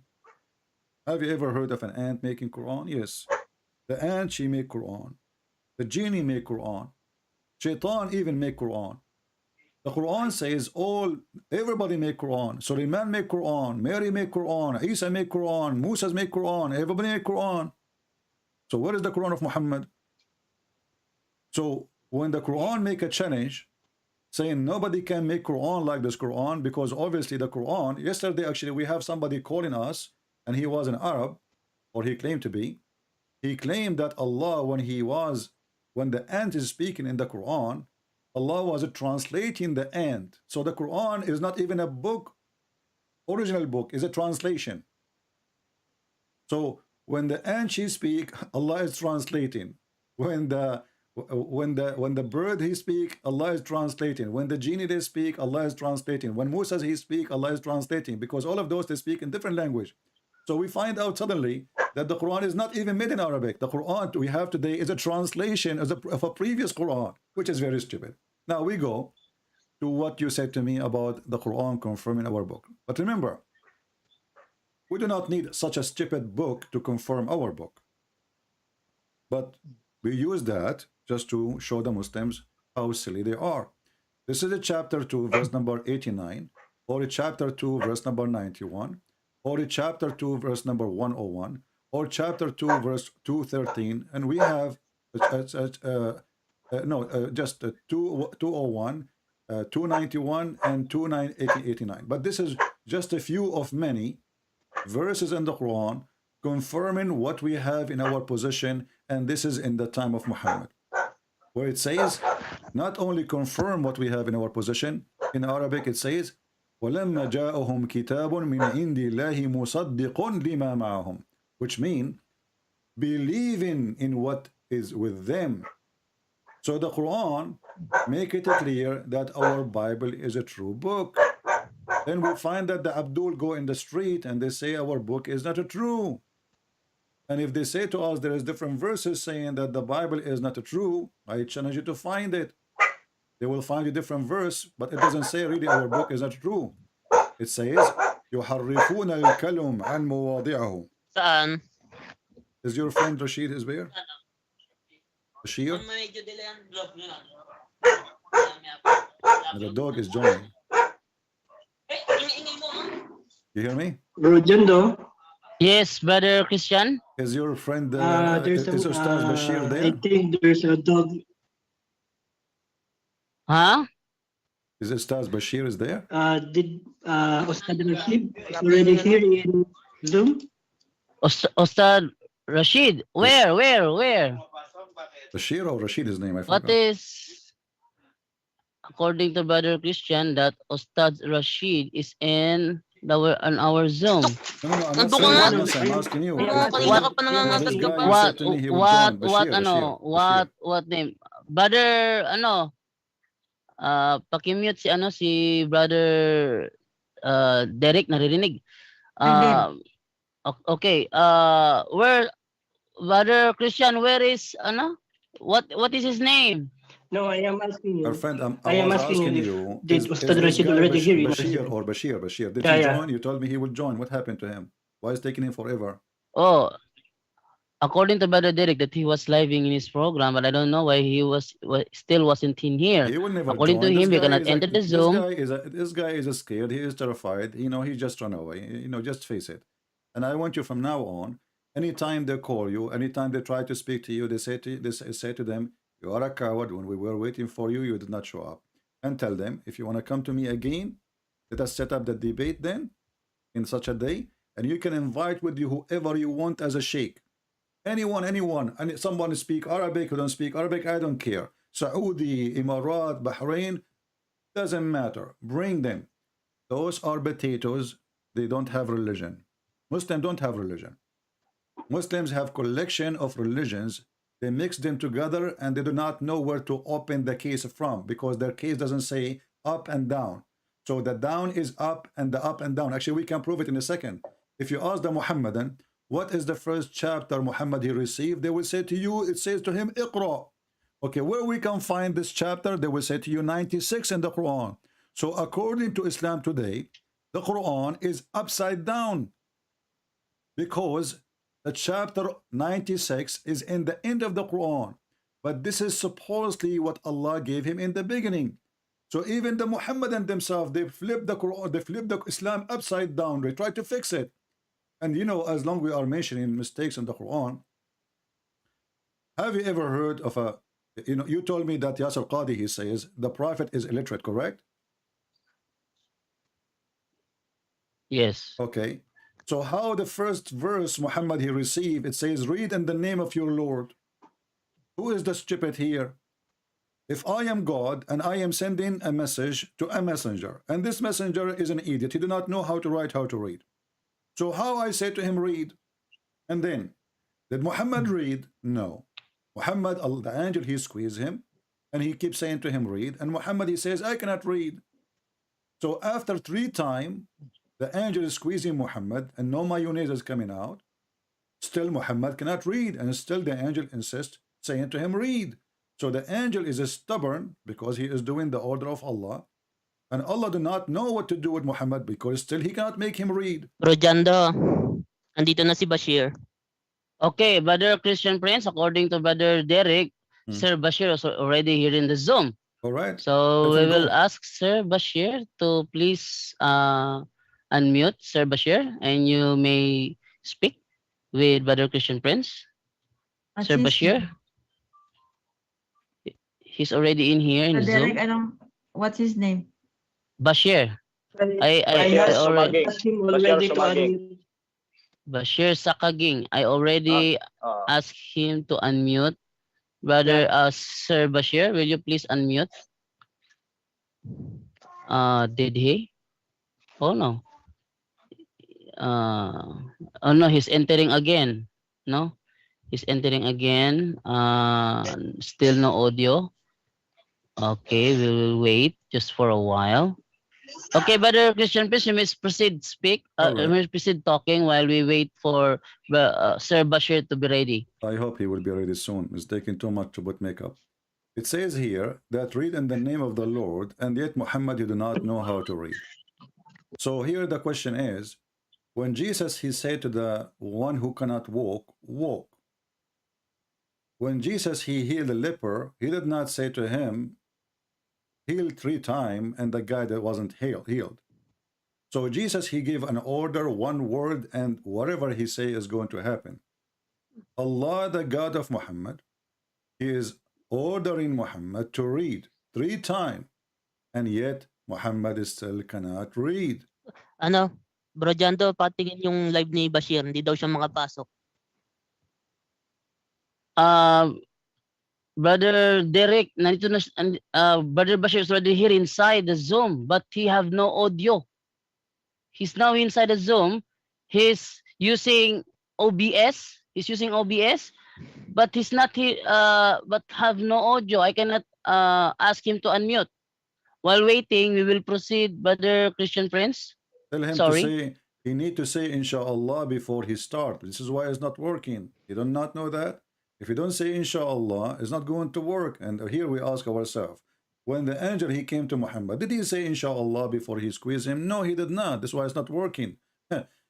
Have you ever heard of an ant making Quran? Yes. The ant, she make Quran. The genie make Quran. Shaitan even make Quran. The Quran says everybody make Quran. Suleiman make Quran. Mary make Quran. Isa make Quran. Musa make Quran. Everybody make Quran. So what is the Quran of Muhammad? So when the Quran make a challenge saying nobody can make Quran like this Quran, because obviously the Quran, yesterday actually we have somebody calling us, and he was an Arab, or he claimed to be. He claimed that Allah, when the ant is speaking in the Quran, Allah was translating the ant. So the Quran is not even a book, original book, is a translation. So when the ant she speak, Allah is translating. When the bird he speak, Allah is translating. When the genie they speak, Allah is translating. When Musa he speak, Allah is translating, because all of those they speak in different language. So we find out suddenly that the Quran is not even made in Arabic. The Quran we have today is a translation of a previous Quran, which is very stupid. Now we go to what you said to me about the Quran confirming our book. But remember, we do not need such a stupid book to confirm our book. But we use that just to show the Muslims how silly they are. This is a chapter 2, verse number 89, or a chapter 2, verse number 91, or a chapter 2, verse number 101, or chapter 2, verse 213, and we have just 201, 291, and 289. But this is just a few of many verses in the Quran confirming what we have in our possession, and this is in the time of Muhammad, where it says, not only confirm what we have in our possession, in Arabic it says, وَلَمَّا جَاءَهُمْ كِتَابٌ مِنْ عِنْدِ اللَّهِ مُصَدِّقٌ لِمَا مَعَهُمْ, which mean believing in what is with them. So the Quran make it clear that our Bible is a true book. Then we find that the Abdul go in the street and they say our book is not true. And if they say to us there is different verses saying that the Bible is not true, I challenge you to find it. They will find a different verse, but it doesn't say really our book is not true. It says, يُحَرِّفُونَ الْكَلُمْ عَنْ مُوَاضِعَهُ. Saan? Is your friend Rashid is there? Bashir? The dog is joining. You hear me? Bro Jondo, Yes, brother Christian. Is your friend there's is Ustaz Bashir I there? think there's a dog. Huh? Is Ustaz Bashir is there? Did Ustad Rashid already here in Zoom? Ustad Rashid. Where? Bashir or Rashid his name? I What forgot. is, according to brother Christian, that Ustad Rashid is on our Zoom. No, I'm not Nandun ka saying nga. I'm not saying, I'm asking you. Oo, kanina ka pa nangangatag This ka guy pa. you said to me he would join. Bashir. What name? Brother, pakimute si brother Derek, naririnig. Okay, where, brother Christian, where is, what is his name? No, I am asking you. Our friend, I I am was asking asking if you, did is Ustad this Rashid guy already here in Bashir Zoom? or Bashir? Did Yeah, he yeah. join? You told me he would join. What happened to him? Why is taking him forever? Oh, according to brother Derek, that he was living in his program, but I don't know why he still wasn't in here. He will never According to join. him, we cannot enter the Zoom. This guy is scared. He is terrified. He just run away. Just face it. And I want you from now on, anytime they call you, anytime they try to speak to you, they say to them, you are a coward. When we were waiting for you, you did not show up. And tell them, if you want to come to me again, Let us set up the debate then in such a day, and you can invite with you whoever you want as a sheikh. Anyone, and someone speak Arabic who don't speak Arabic, I don't care. Saudi, Emirat, Bahrain, doesn't matter. Bring them. Those are potatoes. They don't have religion. Muslims don't have religion. Muslims have collection of religions. They mix them together and they do not know where to open the case from because their case doesn't say up and down. So the down is up and the up and down. Actually, we can prove it in a second. If you ask the Muhammadan, what is the first chapter Muhammad he received? They will say to you, it says to him, Iqra. Okay, where we can find this chapter? They will say to you, 96 in the Quran. So according to Islam today, the Quran is upside down because the chapter 96 is in the end of the Quran. But this is supposedly what Allah gave him in the beginning. So even the Muhammadan themselves, they flip the Quran, they flip the Islam upside down. They try to fix it. And you know, as long we are mentioning mistakes in the Quran, have you ever heard of a, you know, you told me that Yasir Qadi, he says, the Prophet is illiterate, correct? Yes. Okay. So how the first verse Muhammad he received, it says, read in the name of your Lord. Who is the stupid here? If I am God and I am sending a message to a messenger, and this messenger is an idiot, he do not know how to write, how to read. So how I say to him, read? And then, did Muhammad read? No. Muhammad, the angel, he squeezed him, and he keeps saying to him, read. And Muhammad, he says, I cannot read. So after 3 times, the angel is squeezing Muhammad, and no mayonnaise is coming out. Still, Muhammad cannot read, and still the angel insists, saying to him, read. So the angel is stubborn because he is doing the order of Allah. And Allah do not know what to do with Muhammad because still he cannot make him read. Bro Jando, andito na si Bashir. Okay, Brother Christian Prince, according to Brother Derek, Sir Bashir is already here in the Zoom. All right. So Let we him will go. ask Sir Bashir to please unmute Sir Bashir, and you may speak with Brother Christian Prince. What's Sir his Bashir, name? he's already in here in the Derek, Zoom. what's his name? Bashir, I Bashir already asked him already to unmute. Bashir Sakaging. I already asked him to unmute. Brother Sir Bashir, will you please unmute? Did he? Oh no. Oh no, he's entering again. No, he's entering again. Still no audio. Okay, we will wait just for a while. Okay, Brother Christian, please you may proceed speak. All right. You may proceed talking while we wait for Sir Bashir to be ready. I hope he will be ready soon. It's taking too much to put makeup. It says here that read in the name of the Lord, and yet Muhammad you do not know how to read. So here the question is, when Jesus he said to the one who cannot walk, walk. When Jesus he healed the leper, he did not say to him, heal 3 times, and the guy that wasn't healed. So Jesus he gave an order, one word, and whatever he say is going to happen. Allah, the God of Muhammad, he is ordering Muhammad to read 3 times, and yet Muhammad still cannot read. Ano, Bro Jando, patingin yung live ni Bashir, hindi daw siya makapasok. Brother Derek, nandito na, Brother Bashir is already here inside the Zoom, but he have no audio. He's now inside the Zoom. He's using OBS. He's using OBS, but he's not here. But have no audio. I cannot ask him to unmute. While waiting, we will proceed, Brother Christian Prince. Tell him to say, he need to say inshallah before he start. This is why it's not working. You do not know that? If you don't say inshallah, it's not going to work. And here we ask ourselves, when the angel he came to Muhammad, did he say inshallah before he squeezed him? No, he did not. That's why it's not working.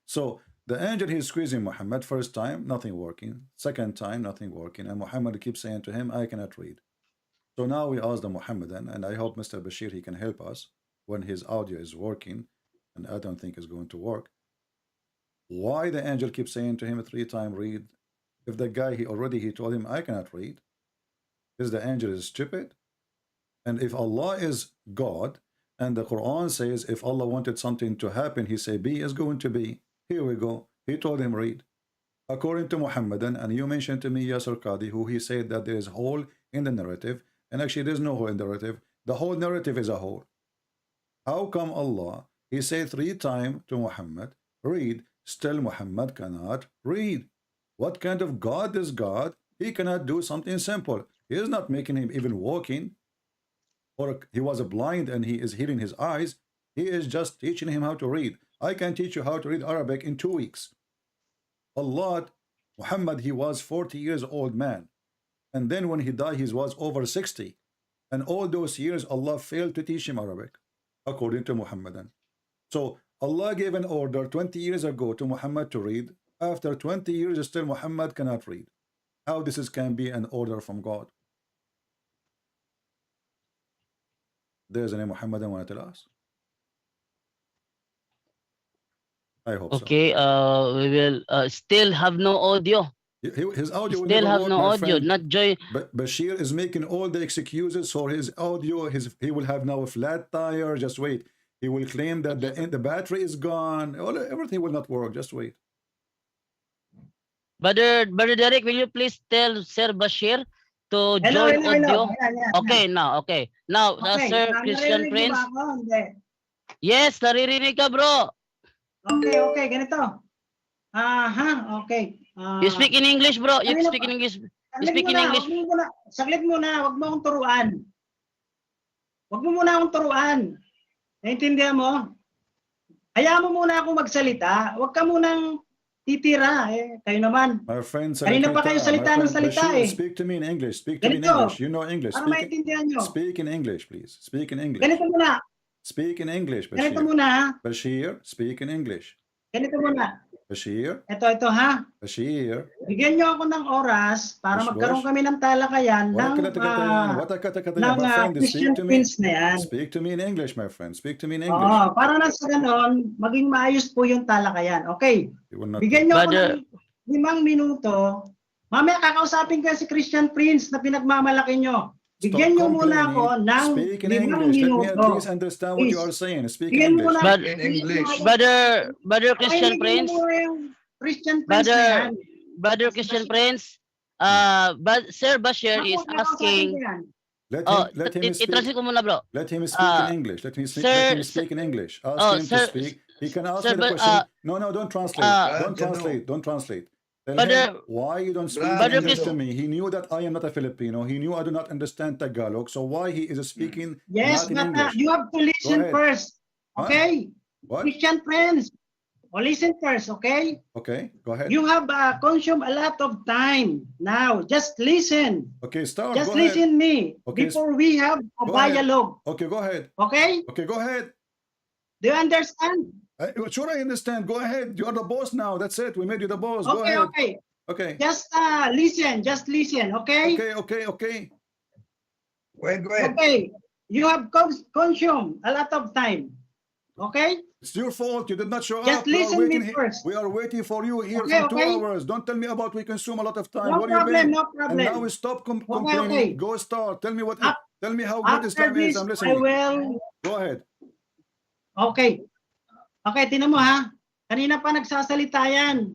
So the angel he squeezing Muhammad, first time, nothing working. Second time, nothing working. And Muhammad keeps saying to him, I cannot read. So now we ask the Muhammadan, and I hope Mr. Bashir, he can help us when his audio is working, and I don't think it's going to work. Why the angel keeps saying to him 3 times, read? If the guy, he told him, I cannot read. Is the angel is stupid? And if Allah is God, And the Quran says if Allah wanted something to happen, he said be is going to be. Here we go. He told him read. According to Muhammadan, and you mentioned to me Yasir Qadi, who he said that there is hole in the narrative, and actually there's no hole in the narrative. The whole narrative is a hole. How come Allah, he said 3 times to Muhammad, read, still Muhammad cannot read? What kind of God is God? He cannot do something simple. He is not making him even walking, or he was blind and he is healing his eyes. He is just teaching him how to read. I can teach you how to read Arabic in 2 weeks. Allah, Muhammad, he was 40 years old man. And then when he died, he was over 60. And all those years, Allah failed to teach him Arabic, according to Muhammadan. So Allah gave an order 20 years ago to Muhammad to read. After 20 years, still Muhammad cannot read. How this can be an order from God? There's any Muhammadan want to tell us? I hope so. Okay, we will still have no audio. His audio will Still never have work, no my audio. friend. Not joy. But Bashir is making all the excuses for his audio. He will have now a flat tire. Just wait. He will claim that the battery is gone. Everything will not work. Just wait. Brother Derek, will you please tell Sir Bashir to join audio? Okay, now, okay. Now, Sir Christian Prince. Yes, naririnig ka, bro. Okay, ganito. Okay. You speak in English, bro. You speak in English. You speak in English. Saglit muna, wag mo akong turuan. Wag mo muna akong turuan. Naintindihan mo? Hayaan mo muna akong magsalita. Wag ka munang titira. Kayo naman. My friend, Kanina pa kayo salita ng salita Bashir, speak to me in English. Speak to me in Ganito. English. You know English. Para maintindihan nyo. Speak in English, please. Speak in English. Ganito muna. Speak in English, Ganito Bashir. muna. Bashir, speak in English. Ganito muna. Bashir, Ito ha. Bashir. Bigyan nyo ako ng oras para Bush, magkaroon Bush. kami ng talakayan ng Christian Speak to me. Prince na yan. Speak to me in English, my friend. Speak to me in English. Oo, para na sa ganon, maging maayos po yung talakayan. Okay. You will not. Bigyan nyo ako Brother- ng 5 minuto. Mamaya kakausapin ko si Christian Prince na pinagmamalaki nyo. Bigyan nyo muna ako ng Speak in 5 English. Let me at minuto. least understand what you are saying. Speak Bigyan in mo English. muna. But- In English. Brother Christian Prince. Christian Prince na yan. Brother Christian Prince. But Sir Bashir is Ako, asking. Let Oh, him speak. i-translate ko muna, bro. Let him speak in English. Let him Sir- speak in English. Ask Oh, him sir- to speak. He can ask sir, me the but, question. No, don't translate. Don't Jano. translate. Don't translate. Tell Brother- him why you don't speak Brother English to Jano. me. He knew that I am not a Filipino. He knew I do not understand Tagalog. So why he is speaking Yes, not in but English? you have to listen ahead. first. Huh? Okay? What? Christian Prince. Listen first, okay? Okay, go ahead. You have consumed a lot of time. Now, just listen. Okay, start. Just Go ahead. listen me Okay, before we have a go ahead. dialogue. Okay, go ahead. Okay? Okay, go ahead. Do you understand? Sure, I understand. Go ahead. You are the boss now. That's it. We made you the boss. Go Okay, ahead. okay. Okay. Just listen. Just listen, okay? Okay. Go ahead. Okay. You have consumed a lot of time. Okay? It's your fault. You did not show Just up. We are listen waiting me here. first. We are waiting for you here Okay, for 2 okay. hours. Don't tell me about we consume a lot of time. No What do you problem, mean? no And now we problem. stop Okay, complaining. okay. Go start. Tell me what. Af- Tell me how good this After time is. this, I'm I listening. will... Go ahead. Okay. Okay, tinan mo ha. Kanina pa nagsasalita yan.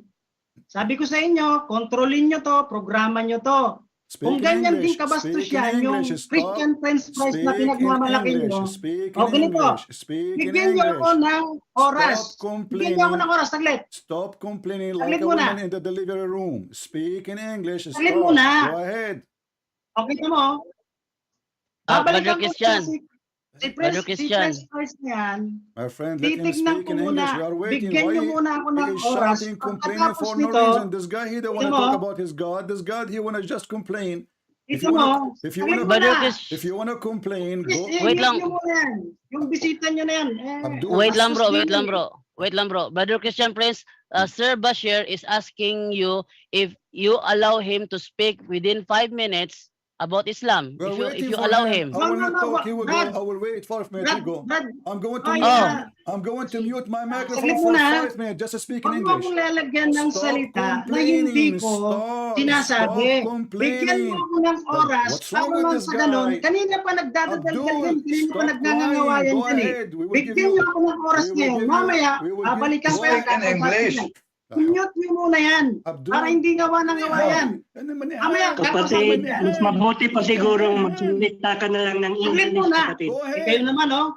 Sabi ko sa inyo, kontrolin nyo to, programa nyo to. Kung Speak in ganyan English. din kabastos Speak in yan, yung English. Stop. Christian Prince Price na Speak in pinagmamalaki nyo, English. Speak O, in ganito. English. Speak in bigyan nyo ako English. ng oras. Stop Bigyan nyo ako complaining. ng oras, saglit. Stop complaining Saglit like a muna. woman in the delivery room. Speak in English. Saglit Stop. muna. Go ahead. Okay na mo? Brother Babalikan ko Christian. si Brother Christian. Prince Price na yan. My friend, let him Titignan speak ko in muna. English. We are waiting. Bigyan Why nyo muna ako ng he is oras. shouting, complaining Pagkatapos for no nito, reason? This guy, he don't want to ito mo. talk about his God. This God, he want to just complain. If ito you mo, wanna, if you saglit wanna, Brother muna. Chris, if you wanna complain, go. Wait lang. Nyo muna yan. Yung bisita nyo na yan. Abdul. wait lang, bro. bastos Wait din lang, eh. bro. Wait lang, bro. Brother Christian Prince, Sir Bashir is asking you if you allow him to speak within 5 minutes. about Islam. We're If waiting you for allow him. him. I will No, not no, talk. He will Brad. go. I will wait 5 minutes. He go. Brad, I'm going to oh, mute. yeah. I'm going to mute my Saglit microphone for muna, 5 minutes just to speak in Huwag mo English. akong lalagyan ng Stop salita na hindi complaining. ko Stop sinasabi. Bigyan mo complaining. ako ng oras What's wrong para with lang this sa ganun. guy? Kanina pa nagdadadalgal yan. Abdul, Kanina pa stop crying. nagngangawayan Go yan eh. ahead. We will give Bigyan you. niyo ako ng oras We will ngayon. give you. Mamaya, We will give. babalikan Go ko yan. Speak in English. Mute niyo muna yan. Abdul. Para hindi gawa ng gawayan. Ano man yan? Mamaya, Kapatid, kakasama mas mabuti pa siguro magsalita ka na lang ng Saglit English, muna. kapatid. Go Kayo ahead. naman, oh.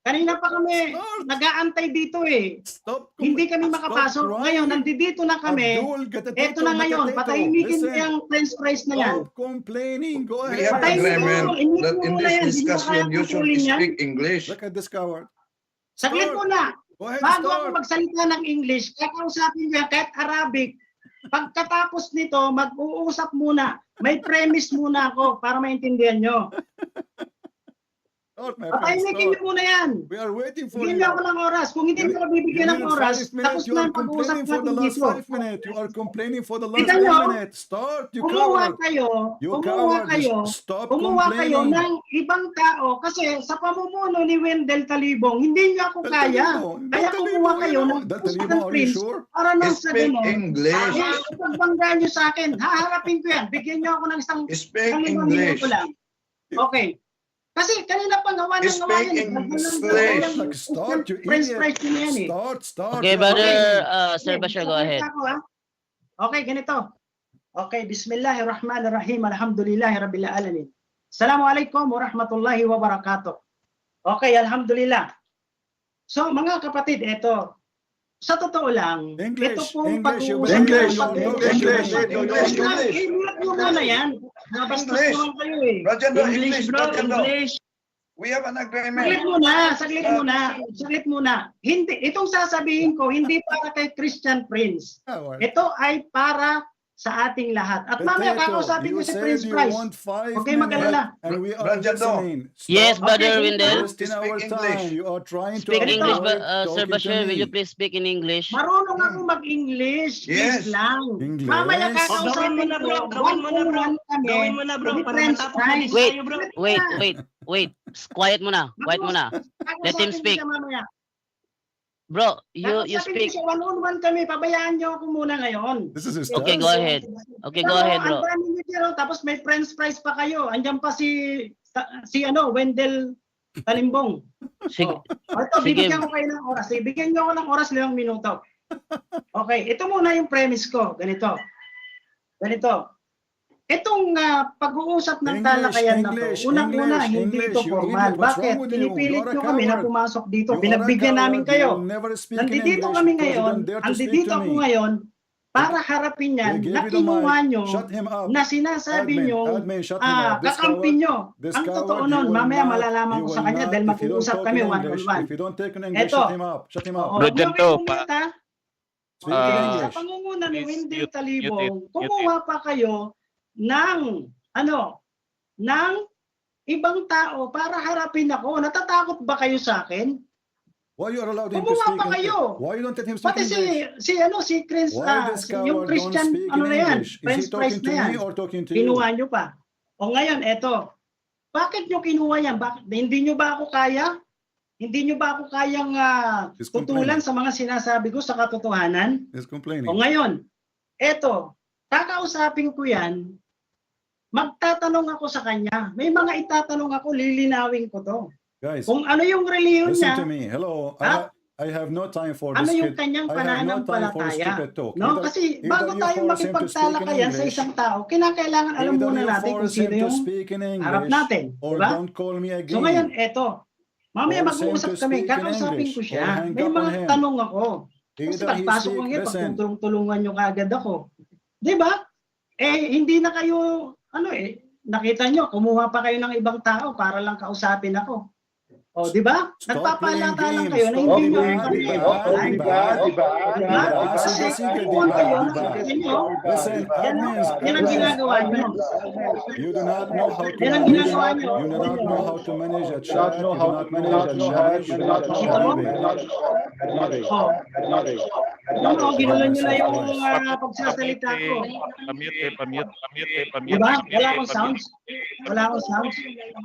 Kanina pa kami Stop. nag-aantay dito eh. Stop. Hindi kami makapasok. Stop Ngayon, crying. nandito na kami. Abdul, Eto na ngayon, patahimikin Listen. yung French fries na yan. Stop complaining. Go We ahead. have Patay mo, agreement init that mo in muna this yan, hindi mo discussion kaya you should kontrolin yan. speak English. Look at this coward. Saglit Start. muna. Go ahead, Bago ako start. magsalita ng English, kakausapin ko yan kahit Arabic. Pagkatapos nito, mag-uusap muna. May premise muna ako para maintindihan nyo. Start, my friend, Patahimikin start. nyo muna yan. We are waiting for Bigyan you. nyo ako ng oras. Kung hindi nyo ako bibigyan ng Given oras, 5 minutes, tapos you na are ang pag-uusap complaining for the natin last dito. 5 minutes. You are complaining for the last Kita 5 nyo? minutes. Start, you Kumuha coward. kayo, You kumuha coward. kayo, Stop kumuha kayo complaining. ng ibang tao kasi sa pamumuno ni Wendell Talibong, hindi niyo ako kaya. Kaya kumuha kayo ng Talibong, are you Prince sure? para nang sa Speak gano'n. English. Ipagbanggaan niyo sa akin, haharapin ko yan. Bigyan niyo ako ng isang Speak 5 English. minuto lang. Okay. Kasi kanina pa gawa ng gawa Speak yan. English. Like, start, you French idiot. fries yun yan eh. Start. Okay, you brother, are- Sir Bashir, go ahead. Okay, ganito. Okay, bismillahirrahmanirrahim. Alhamdulillahi rabbil alamin. Assalamualaikum warahmatullahi wabarakatuh. Okay, alhamdulillah. So, mga kapatid, ito. Sa totoo lang, English, ito pong English, you pag-uusap English, ng English, English, English. English mo muna yan. Nabastos English. naman kayo eh. Rajando, English, English, bro, Rajando. English. We have an Saglit agreement. muna, saglit muna. Hindi, itong sasabihin ko, hindi para kay Christian Prince. Coward. Ito ay para sa ating lahat. At mamaya Potato, kakausapin ko you si said Prince you Price. want 5 Okay, minutes, mag-alala. and we are Rajando. listening. Yes, Stop brother Okay, Wendell. wasting our Speak English. time. You are trying Speak to Ganito. English, avoid Sir talking to Bashir. Will me. you please speak in English? Marunong ako mag-English. Yes. Please lang. English? Mamaya Gawin kakausapin mo na, bro. ko. Gawin mo na, bro. Kami. Gawin mo na, bro. Ni Para Prince matapos na Price. dito Wait. tayo, bro. Wait. Quiet muna. Quiet muna. Let him Kakausapin ko speak. siya mamaya. Bro, you Kakausapin ko speak. siya one-on-one kami. Pabayaan niyo ako muna ngayon. This is his Okay, chance. go ahead. Okay, go ahead, bro. Ang dami niyo dyan, oh. Tapos may French fries pa kayo. Andiyan pa Wendell Talimbong. Sige. Ito, Sige. bibigyan ko kayo ng oras. Bigyan niyo ako ng oras 5 minuto. Okay, ito muna yung premise ko. Ganito. Itong pag-uusap ng English, talakayan na to, English, unang-una, English, hindi English. ito You formal. idiot. What's Bakit? wrong with you? Pinipilit You're a nyo kami na coward. pumasok dito. You are a Pinagbigyan coward. namin kayo. You will never speak in Nandito English kami because you ngayon, don't dare to speak andito to ako me. ngayon, para harapin yan We gave na you the kinuha mic. nyo Shut him up. na sinasabi nyo, Admin, shut him up. This kakampi coward, nyo. this Ang coward, totoo he nun, will mamaya not- malalaman he ko will sa kanya not, dahil if you don't mag-uusap talk kami in English, one-on-one. If you don't take in English, Eto. shut him up. Shut him Oo, up. huwag nyo Rodjanto, kayong umita. Speak in Ah, Sa English. pangunguna ni Please, Wendell mute Talibong, it. kumuha pa kayo ng ng ibang tao para harapin ako. Natatakot ba kayo sa akin? Why you are allowed him to Kumuha speak pa in kayo. Why you don't let him speak Pati in English? si Chris, Why this yung coward don't Christian, speak in ano na yan, English? Is French he fries talking na to yan. me or talking to you? Kinuha nyo pa. O ngayon, eto. Bakit nyo kinuha yan? Hindi nyo ba ako kaya? Hindi nyo ba ako kayang He's tutulan complaining. sa mga sinasabi ko sa katotohanan? He's O complaining. ngayon, eto, kakausapin ko yan, magtatanong ako sa kanya. May mga itatanong ako, lilinawin ko to. Guys, Kung ano yung reliyon listen niya, to me. Hello. Ha? I have no time for ano this yung kid. kanyang I have no time for pananampalataya. stupid talk. No? Either- Kasi either bago you tayo force him to speak in makipagtalakayan sa English, isang tao, kinakailangan alam either muna you natin kung force sino him to yung speak in harap English, natin. or Diba? don't call me again. So ngayon, eto. Mamaya Force him mag-uusap to kami, speak in kakausapin English ko or siya. hang May up on mga him. tanong ako. Kasi Either he pagpasok ko speak, ngayon, listen. pagtutulungan nyo kaagad ako. Di ba? Hindi na kayo, nakita nyo, kumuha pa kayo ng ibang tao para lang kausapin ako. O, di ba? Stop Nagpapalata lang playing kayo na games. hindi Stop nyo playing ako games. kami. Diba? Kasi Sige, kung kayo, diba? nakikita nyo, Listen, admins, yan ang ginagawa nyo. you do not know how to Yan ang manage. ginagawa nyo. You do not know how to manage a chat. You do not manage a chat. Kita mo? Ano, ginulo nyo na yung Surprise. pagsasalita ko. Pamute. Diba? Wala akong sounds. Wala akong sounds.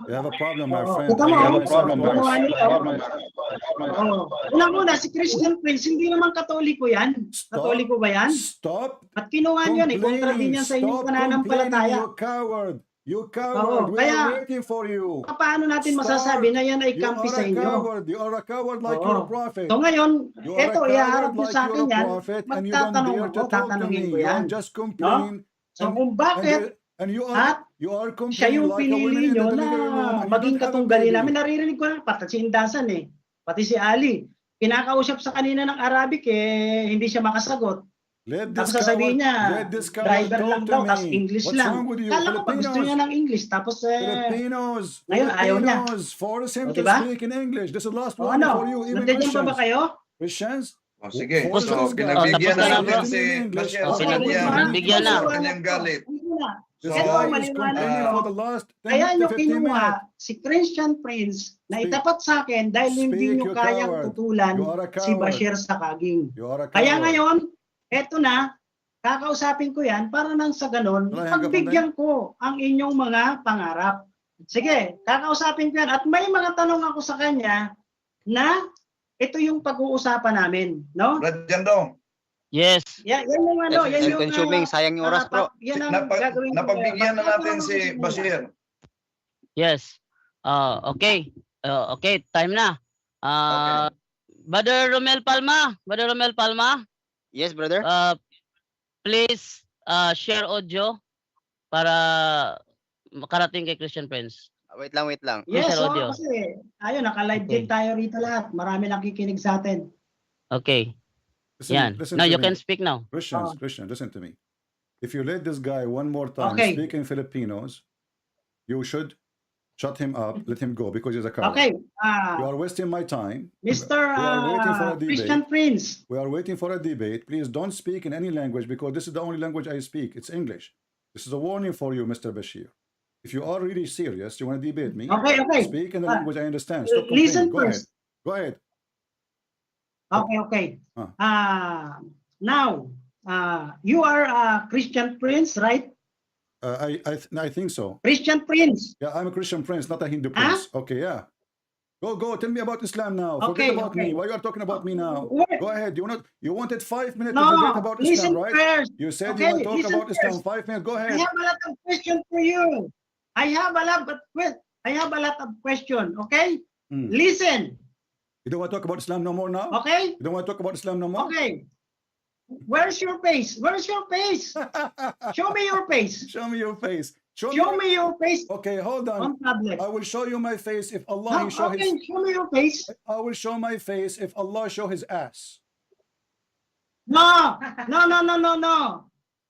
You have a problem, my Oo. friend. Kita I mo, hear myself ginawa twice. nila. Oo. Una-una, si Christian Prince, hindi naman Katoliko yan. Katoliko ba yan? Stop At kinuha nyo yan, kontra din yan sa inyong Stop complaining, pananampalataya. you coward. You coward. Oo, We kaya- are waiting for you. Paano natin masasabi na yan ay You kampi are sa a inyo? coward. You are a coward like Oo. you're a prophet. So ngayon, You are eto, a iharap coward nyo like sa akin you're a yan, prophet and you don't magtatanong dare ako, to talk to tatanungin me. ko You yan. just complain. So kung bakit And you At are siya complaining yung like a woman pinili in the nyo na delivery room and you maging don't have a katunggali baby. namin, naririnig ko na, pati si Indasan eh, pati si Ali, pinakausap sa kanina ng Arabic eh, hindi siya makasagot. Let Tapos this sasabihin niya, coward driver talk lang to daw, me. tapos English What's lang. wrong with you? Kala ko pa gusto niya ng English, tapos ngayon ayaw niya. Force him O, to diba? speak in English. This is the last O warning ano, for you, even nandiyan pa ba Christians. kayo? Christians, O, sige. Force So, this guy. pinagbigyan Tapos na na, natin bro. si Bashir Oh, sa pinagbigyan kanyang na. sa kanyang galit. this So, guy is maliwanag complaining ko. for the last 10 Kaya to nyo 15 kinuha minutes. si Christian Prince na Speak. itapat sa akin dahil hindi Speak, nyo you kayang coward. tutulan You are a si coward. Bashir sa Kaging. You are a Kaya coward. ngayon, eto na, kakausapin ko yan para nang sa ganun, Wala, hanggang pagbigyan ko ang inyong mga pangarap. Sige, kakausapin ko yan. At may mga tanong ako sa kanya na ito yung pag-uusapan namin. No? Brad Jando, Yes. Yan yung ano, yan yung... Consuming, sayang yung oras, bro. Yan ang gagawin ko. napagbigyan na natin si Bashir. Yes. Okay. Okay, time na. Brother Romel Palma, Yes, brother. please share audio para makarating kay Christian Prince. Wait lang. Yes, Sir Audio. kasi ayun, naka-live din Okay. tayo rito lahat. Marami nakikinig sa atin. Okay. Listen, Yan. listen Now to you me. can speak now. Christians, listen to me. If you let this guy one more time Okay. speak in Filipinos, you should shut him up, let him go because he's a coward. Okay. You are wasting my time. Mr. We are waiting for a debate. Christian Prince. We are waiting for a debate. Please don't speak in any language because this is the only language I speak. It's English. This is a warning for you, Mr. Bashir. If you are really serious, you want to debate me, Okay. speak in the language I understand. Stop Listen complaining. first. Go ahead. Okay. Now, you are a Christian Prince, right? I think so. Christian Prince. Yeah, I'm a Christian prince, not a Hindu prince. Okay, yeah. Go. Tell me about Islam now. Okay, Forget about okay. me. Why you are talking about me now? Wait. Go ahead. You wanted 5 minutes to No, debate about listen Islam, right? first. You said Okay, you want to talk listen about Islam. first. 5 minutes. Go I ahead. have a lot of questions for you. I have a lot of questions, okay? Hmm. Listen, You don't want to talk about Islam no more now? okay? You don't want to talk about Islam no more? Okay. Where's your face? Show me your face. Show me your face. Show me your face Okay, hold on. on tablet. I will show you my face if Allah No, show okay, his. show me your face. I will show my face if Allah show his ass. No.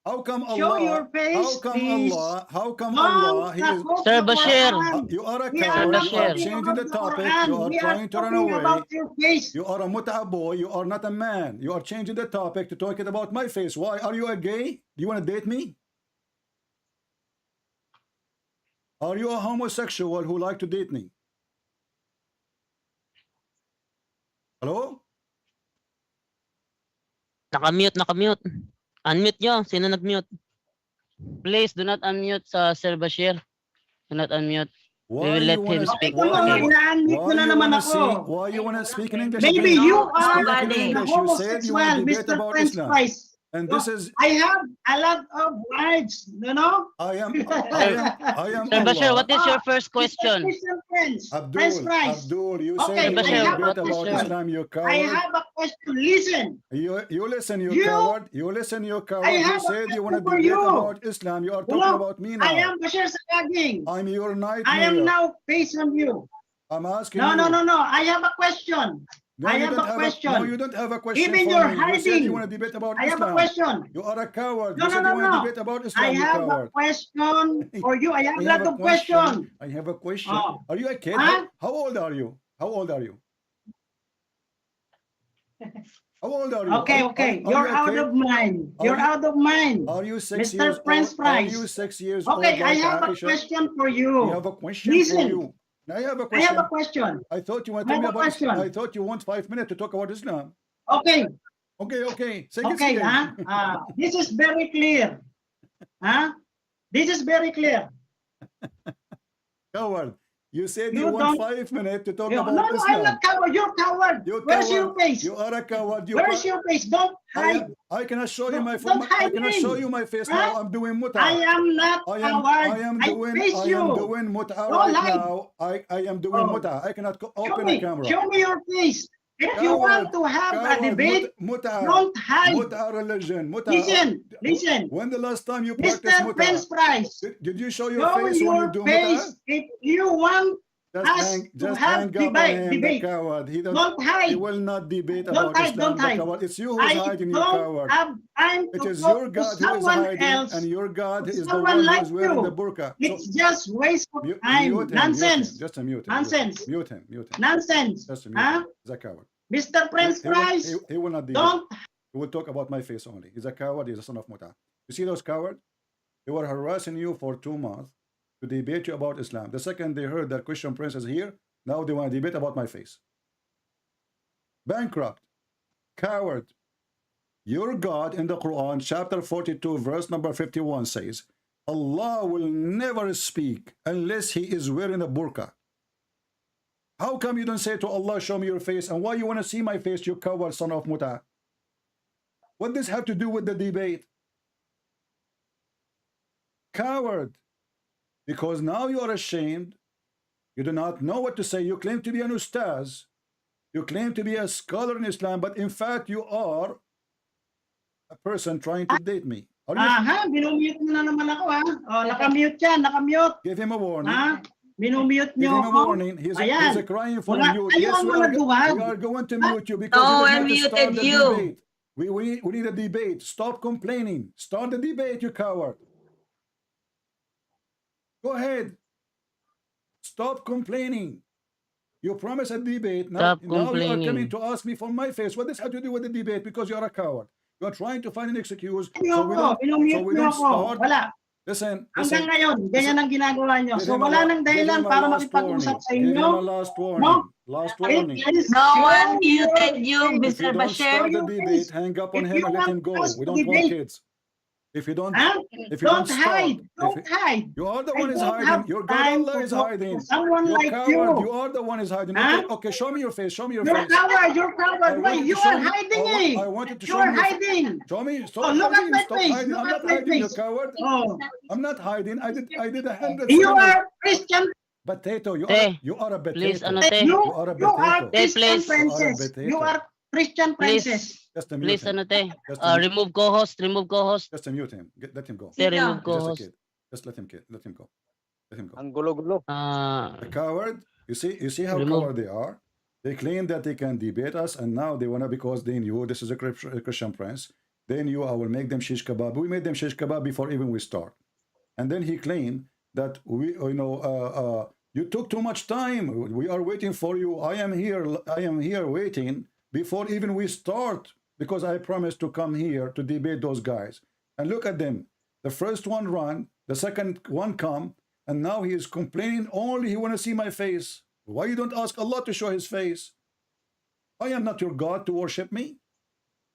How come Allah? Show your face, How come please. Allah? How come No, Allah? He is. Sir Bashir. You are a We are coward. not You are Bashir. talking changing about the the topic. Quran. You are We trying to run talking away. about your face. You are a mut'a boy. You are not a man. You are changing the topic to talking about my face. Why? Are you a gay? Do you want to date me? Are you a homosexual who like to date me? Hello? Nakamute. Unmute nyo. Sino nag-mute? Please do not unmute Sir Bashir. Do not unmute. Why will you let wanna him s- speak. Ito mo, Okay. ina-unmute mo na you naman wanna ako. why you want to speak in English? Maybe again? you are Speak in a English. You said you homosexual, want to debate Mr. about French Islam. fries. And this is I have a lot of wives, you know? I am Sir Bashir, Allah. what is your first question? Christian French. French Abdul, fries. Abdul, you Okay, said you Bashir, want to what debate is about your- Islam, you I coward. have a question. Listen. You listen, you You- coward. You listen, you coward. I You have a said you want to question for debate you. about Islam. You are talking Hello, about me I now. am Bashir Sagaging. I'm your nightmare. I am now facing you. I'm asking No, you. no. I have a question. No, I you have don't a question. No, you don't have a question Even for you're me. You said hiding. you want to debate about I have a Islam. question. You are a coward. No, You said no, you want to no. debate about I Islam, you have a coward. question for you. I have a I lot have a of questions. I have a question. Oh. Are you a kid? Huh? How old are you? How old are you? How old are you? Okay. Are You're you a out kid? of mind. Are You're you- out of mind. Are you 6 Mr. years French old? Are fries. you 6 years Okay, old? I like have a Aisha? question for I you. have a question for Listen. you. I have a I question. have a question. I thought you want I to tell me have a about. question. I thought you want 5 minutes to talk about Islam. Okay. Okay. Sige, Okay, sige. this is very clear. This is very clear. Coward. You said you You want don't- 5 minutes to talk No, about I'm Islam. not coward. You're coward. You Where's coward. your face? You are a coward. Where's your face? Don't hide. I cannot show you Don't- my don't I hide cannot me. show you my face Huh? now. I'm doing muta. I am not coward. I am face you. doing muta Don't right lie. now. I am doing Oh. muta. I cannot Show open me. a camera. Show me your face. If you want to have a debate, muta. don't hide. Muta religion. Muta. Listen. When the last time you Mr. practiced muta? Prince Price, Did you show your show face when you your do face. muta? If you want Just have hang up on him, debate. the coward. He Don't hide. He will not debate Don't about hide, Islam, don't hide. the coward. It's you who's I hiding, you don't coward. have time It to is talk your to God who is someone hiding, else. and your God is the Someone one like who's wearing you. the burqa. It's just waste of time. Mute him, Nonsense. Just mute him. Nonsense. Mute him. Nonsense. Just mute Huh? him. He's a coward. Mr. Prince Price, He will not debate. don't. He will talk about my face only. He's a coward. He's a son of Muta. You see those cowards? They were harassing you for 2 months to debate you about Islam. The second they heard that Christian Prince is here, now they want to debate about my face. Bankrupt, coward. Your God in the Quran, chapter 42, verse number 51 says, Allah will never speak unless he is wearing a burqa. How come you don't say to Allah, show me your face? And why you want to see my face, you coward son of Muta? What does this have to do with the debate? Coward. Because now you are ashamed. You do not know what to say. You claim to be an ustaz. You claim to be a scholar in Islam, but in fact you are a person trying to date me. Are you? Binumute mo na naman ako nakamute yan, nakamute. Give him a warning. Binumute Give nyo him a ako. warning. He's a crying for a mute. Kayo Yes, ang we mga duwag. are going to mute you because No, you I did not start muted the you. debate. We need a debate. Stop complaining. Start the debate, you coward. Go ahead. Stop complaining. You promised a debate. Now Stop you are coming complaining. to ask me for my face. What does have to do with the debate? Because you are a coward. You are trying to find an excuse. So we don't Binumute start. Wala. Listen. Hanggang ngayon, ganyan ang ginagawa nyo. Give So him a wala la- nang dahilan give him a para last makipag-usap sa warning. Give him inyo. a last warning. Last warning. No one muted you, If you Mr. don't start the Bashir. debate, hang up on If him you and let him want go. us We to don't want debate. kids. If you don't, if you Don't don't start, hide. Don't hide. you are the I one is don't hiding. have Your God time Allah to is talk to hiding. someone You're like coward. you. You are the one is hiding. Huh? Okay, show me your face. Show me your You're face. coward. You're I coward. Why? wanted to You show are you- hiding I wanted to show You're you. hiding. Show me. Stop Oh, look at hiding. my Stop face. hiding. Look I'm at not my hiding, you face. coward. Oh, I'm not hiding. I did 100 you seconds. are Christian. Potato. You Te, are a potato. Please, ano te? You, are a you are potato. Christian Please. princess. You are a You are Christian princess. Just a mute Please, him. ano te? Just a mute. Remove co-host. Remove co-host. Just a mute him. Let him go. Te, remove Just a co-host. kid. Just let him go. Let him go. Ang gulo-gulo. The coward. You see how Remove. coward they are. They claim that they can debate us, and now they wanna because they knew this is a Christian prince. They knew I will make them shish kebab. We made them shish kebab before even we start. And then he claimed that you took too much time. We are waiting for you. I am here waiting before even we start because I promised to come here to debate those guys. And look at them. The first one run, the second one come, and now he is complaining only he want to see my face. Why you don't ask Allah to show his face? I am not your God to worship me.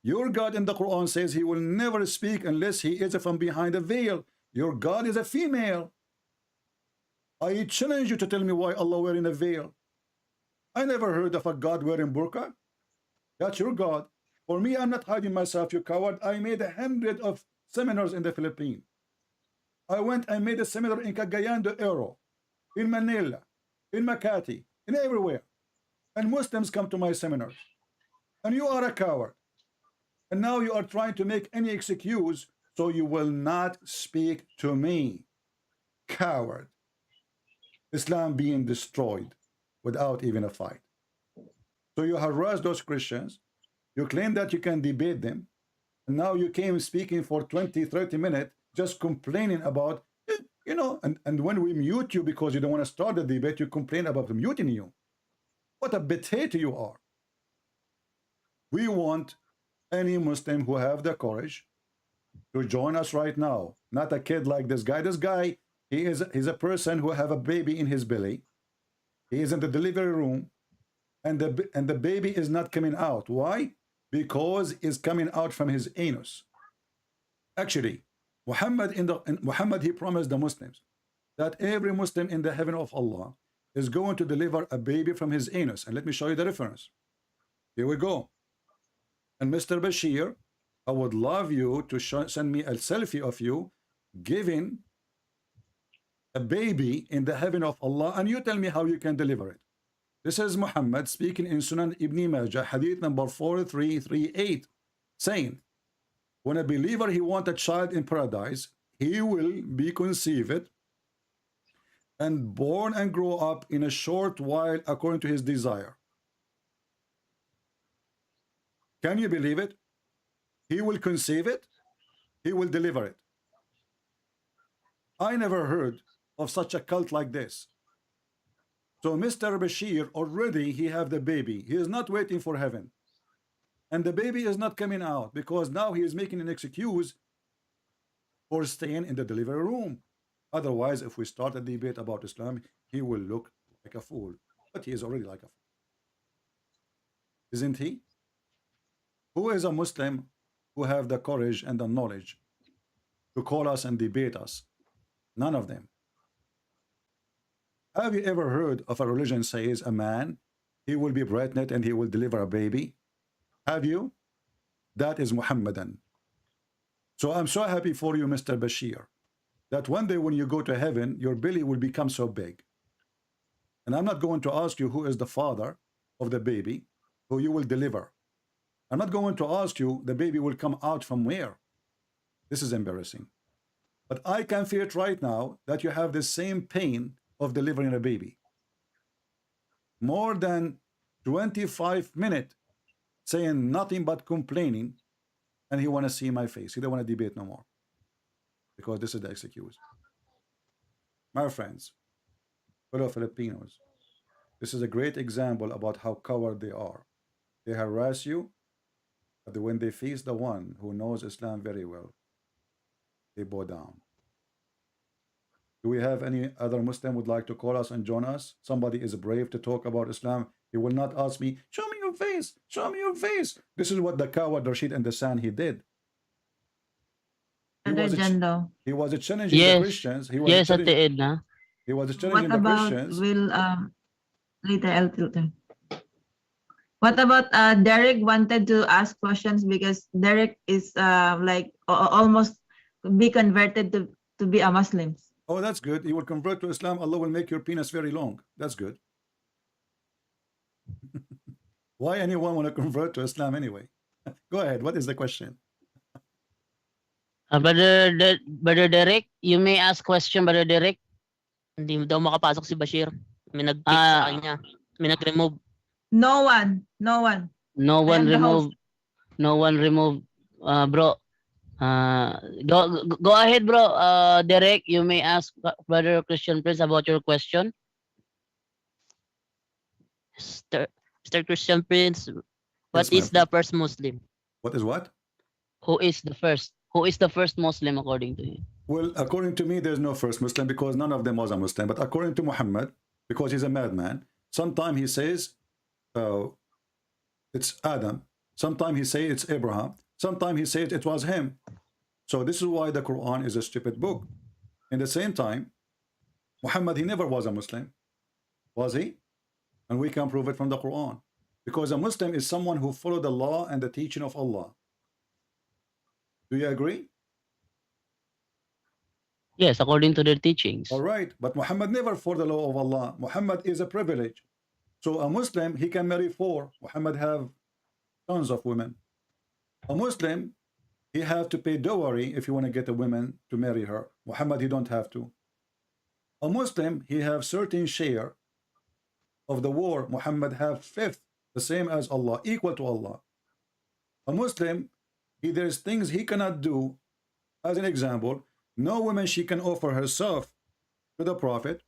Your God in the Quran says he will never speak unless he is from behind a veil. Your God is a female. I challenge you to tell me why Allah wearing a veil. I never heard of a God wearing burqa. That's your God. For me, I'm not hiding myself, you coward. I made 100 of seminars in the Philippines. I made a seminar in Cagayan de Oro, in Manila, in Makati, in everywhere. And Muslims come to my seminars. And you are a coward. And now you are trying to make any excuse so you will not speak to me. Coward. Islam being destroyed without even a fight. So you harass those Christians. You claim that you can debate them. And now you came speaking for 20, 30 minutes, just complaining about, and when we mute you because you don't want to start the debate, you complain about muting you. What a potato you are. We want any Muslim who have the courage to join us right now. Not a kid like this guy. This guy, he's a person who have a baby in his belly. He is in the delivery room, and the baby is not coming out. Why? because it's coming out from his anus. Actually, Muhammad, he promised the Muslims that every Muslim in the heaven of Allah is going to deliver a baby from his anus. And let me show you the reference. Here we go. And Mr. Bashir, I would love you to send me a selfie of you giving a baby in the heaven of Allah, and you tell me how you can deliver it. This is Muhammad speaking in Sunan Ibn Majah, hadith number 4338, saying, when a believer, he wants a child in paradise, he will be conceived and born and grow up in a short while according to his desire. Can you believe it? He will conceive it, he will deliver it. I never heard of such a cult like this. So Mr. Bashir, already he have the baby. He is not waiting for heaven. And the baby is not coming out because now he is making an excuse for staying in the delivery room. Otherwise, if we start a debate about Islam, he will look like a fool. But he is already like a fool. Isn't he? Who is a Muslim who have the courage and the knowledge to call us and debate us? None of them. Have you ever heard of a religion says a man, he will be pregnant and he will deliver a baby? Have you? That is Muhammadan. So I'm so happy for you, Mr. Bashir, that one day when you go to heaven, your belly will become so big. And I'm not going to ask you who is the father of the baby who you will deliver. I'm not going to ask you the baby will come out from where. This is embarrassing. But I can feel it right now that you have the same pain of delivering a baby. More than 25 minutes saying nothing but complaining, and he want to see my face. He don't want to debate no more. Because this is the excuse. My friends, fellow Filipinos, this is a great example about how coward they are. They harass you, but when they face the one who knows Islam very well, they bow down. Do we have any other Muslim would like to call us and join us? Somebody is brave to talk about Islam. He will not ask me, show me your face, show me your face. This is what the coward Rashid and the San he did. He was challenging the Christians. He was at the end, huh? He was challenging the Christians. What about Derek wanted to ask questions because Derek is like almost be converted to be a Muslim. Oh, that's good. You will convert to Islam. Allah will make your penis very long. That's good. Why anyone want to convert to Islam anyway? Go ahead. What is the question? Brother Derek, you may ask question, Brother Derek. Hindi daw makapasok si Bashir. May nag-pick sa kanya. May nag-remove. No one. No one removed. Bro. Go ahead, bro. Derek, you may ask Brother Christian Prince about your question. Mr. Christian Prince, what is the first Muslim? What is what? Who is the first? Who is the first Muslim according to you? Well, according to me, there's no first Muslim because none of them was a Muslim. But according to Muhammad, because he's a madman, sometimes he says it's Adam. Sometimes he says it's Abraham. Sometimes he says it was him. So this is why the Quran is a stupid book. In the same time, Muhammad, he never was a Muslim. Was he? And we can prove it from the Quran. Because a Muslim is someone who followed the law and the teaching of Allah. Do you agree? Yes, according to their teachings. All right. But Muhammad never followed the law of Allah. Muhammad is a privilege. So a Muslim, he can marry 4. Muhammad have tons of women. A Muslim, he have to pay dowry if you want to get a woman to marry her. Muhammad, he don't have to. A Muslim, he have certain share of the war. Muhammad have 5th, the same as Allah, equal to Allah. A Muslim, there's things he cannot do. As an example, no woman she can offer herself to the Prophet,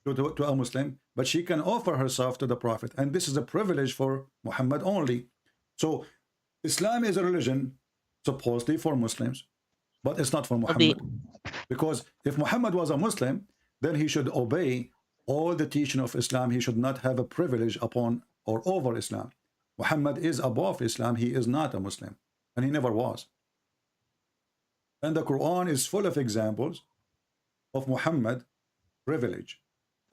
to a Muslim, but she can offer herself to the Prophet. And this is a privilege for Muhammad only. So Islam is a religion supposedly for Muslims, but it's not for Muhammad. Because if Muhammad was a Muslim, then he should obey all the teaching of Islam. He should not have a privilege upon or over Islam. Muhammad is above Islam. He is not a Muslim, and he never was. And the Quran is full of examples of Muhammad privilege.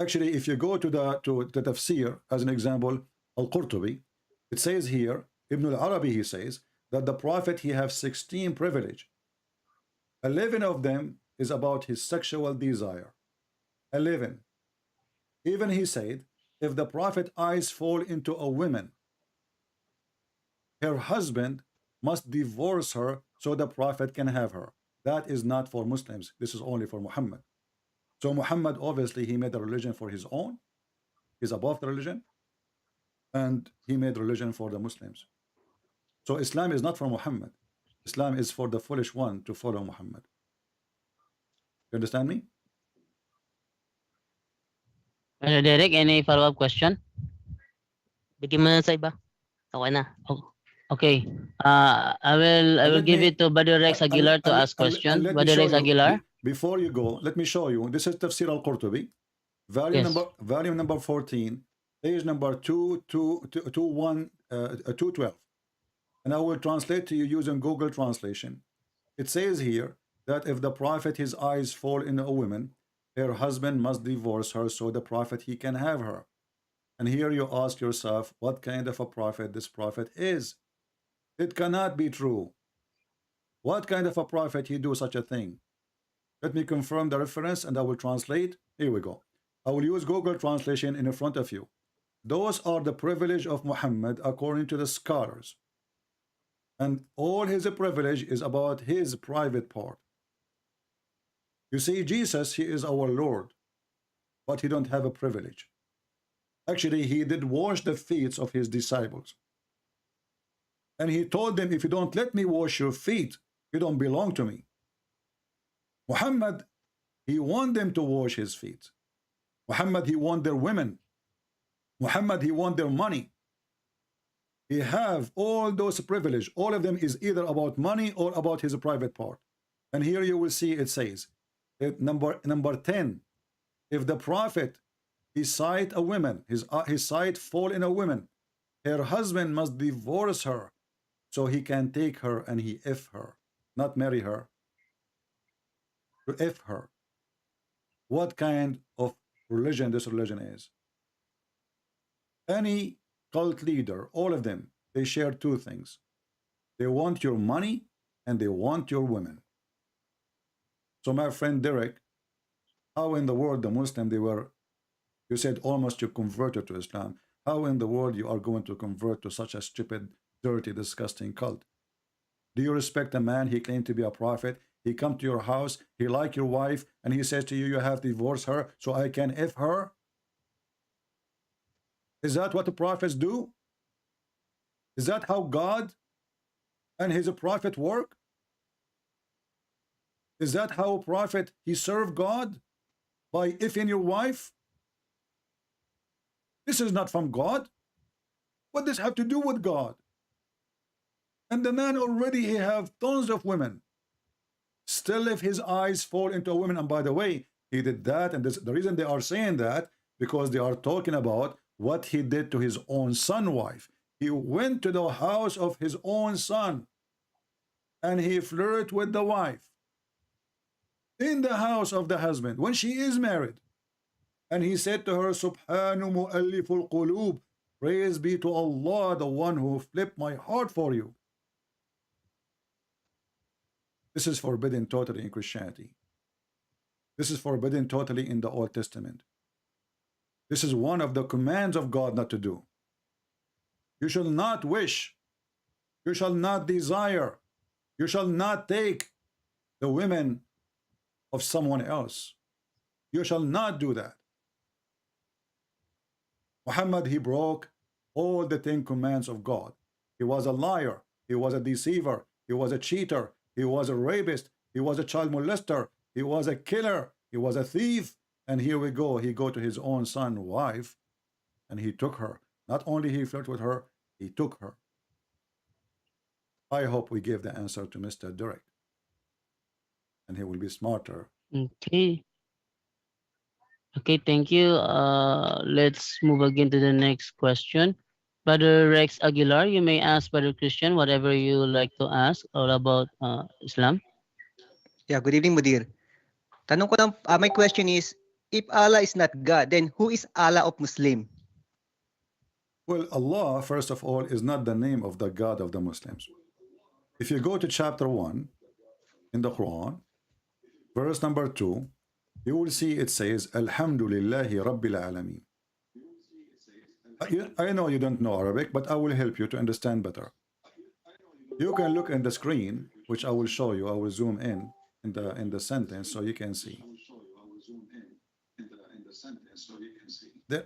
Actually, if you go to the tafsir, as an example, Al-Qurtubi, it says here, Ibn al-Arabi, he says that the Prophet, he have 16 privilege. 11 of them is about his sexual desire. 11. Even he said, if the Prophet eyes fall into a woman, her husband must divorce her so the Prophet can have her. That is not for Muslims. This is only for Muhammad. So Muhammad, obviously, he made a religion for his own. He's above the religion. And he made religion for the Muslims. So Islam is not for Muhammad. Islam is for the foolish one to follow Muhammad. You understand me? Derek, any follow-up question? Bigyan mo na sa iba. Okay na. Okay. I will give it to Brother Rex Aguilar to ask question. Brother Rex Aguilar. Before you go, let me show you. This is Tafsir al-Qurtubi. Volume number 14, page number 212. And I will translate to you using Google Translation. It says here that if the Prophet, his eyes fall in a woman, her husband must divorce her so the Prophet, he can have her. And here you ask yourself, what kind of a prophet this prophet is? It cannot be true. What kind of a prophet he do such a thing? Let me confirm the reference and I will translate. Here we go. I will use Google Translation in front of you. Those are the privilege of Muhammad according to the scholars. And all his privilege is about his private part. You see, Jesus, he is our Lord, but he don't have a privilege. Actually, he did wash the feet of his disciples. And he told them, if you don't let me wash your feet, you don't belong to me. Muhammad, he want them to wash his feet. Muhammad, he want their women. Muhammad, he want their money. He have all those privilege. All of them is either about money or about his private part. And here you will see it says, number 10, if the Prophet, he sight a woman, his sight fall in a woman, her husband must divorce her so he can take her and he F her, not marry her, to F her. What kind of religion this religion is? Any cult leader, all of them, they share two things. They want your money and they want your women. So my friend Derek, how in the world the Muslim, you said almost you converted to Islam. How in the world you are going to convert to such a stupid, dirty, disgusting cult? Do you respect a man, he claimed to be a prophet, he come to your house, he like your wife, and he says to you, you have to divorce her so I can F her? Is that what the prophets do? Is that how God and his prophet work? Is that how a prophet, he served God? By effing your wife? This is not from God. What does this have to do with God? And the man already, he have tons of women. Still if his eyes fall into a woman, and by the way, he did that, and the reason they are saying that, because they are talking about what he did to his own son wife. He went to the house of his own son, and he flirted with the wife in the house of the husband when she is married. And he said to her, Subhanu mu'alliful qulub, praise be to Allah, the one who flipped my heart for you. This is forbidden totally in Christianity. This is forbidden totally in the Old Testament. This is one of the commands of God not to do. You shall not wish, you shall not desire, you shall not take the women of someone else. You shall not do that. Muhammad, he broke all the 10 commands of God. He was a liar, he was a deceiver, he was a cheater, he was a rapist, he was a child molester, he was a killer, he was a thief. And here we go, he go to his own son wife and he took her. Not only he flirted with her, he took her. I hope we give the answer to Mr. Derek, and he will be smarter. Okay. Okay, thank you. Let's move again to the next question. Brother Rex Aguilar, you may ask Brother Christian whatever you like to ask all about Islam. Yeah, good evening, Mudir. Tanong ko lang, my question is, if Allah is not God, then who is Allah of Muslim? Well, Allah, first of all, is not the name of the God of the Muslims. If you go to chapter 1 in the Quran, verse number 2, you will see it says, Alhamdulillahi Rabbil Alameen. I know you don't know Arabic, but I will help you to understand better. You can look in the screen, which I will show you. I will zoom in the sentence so you can see.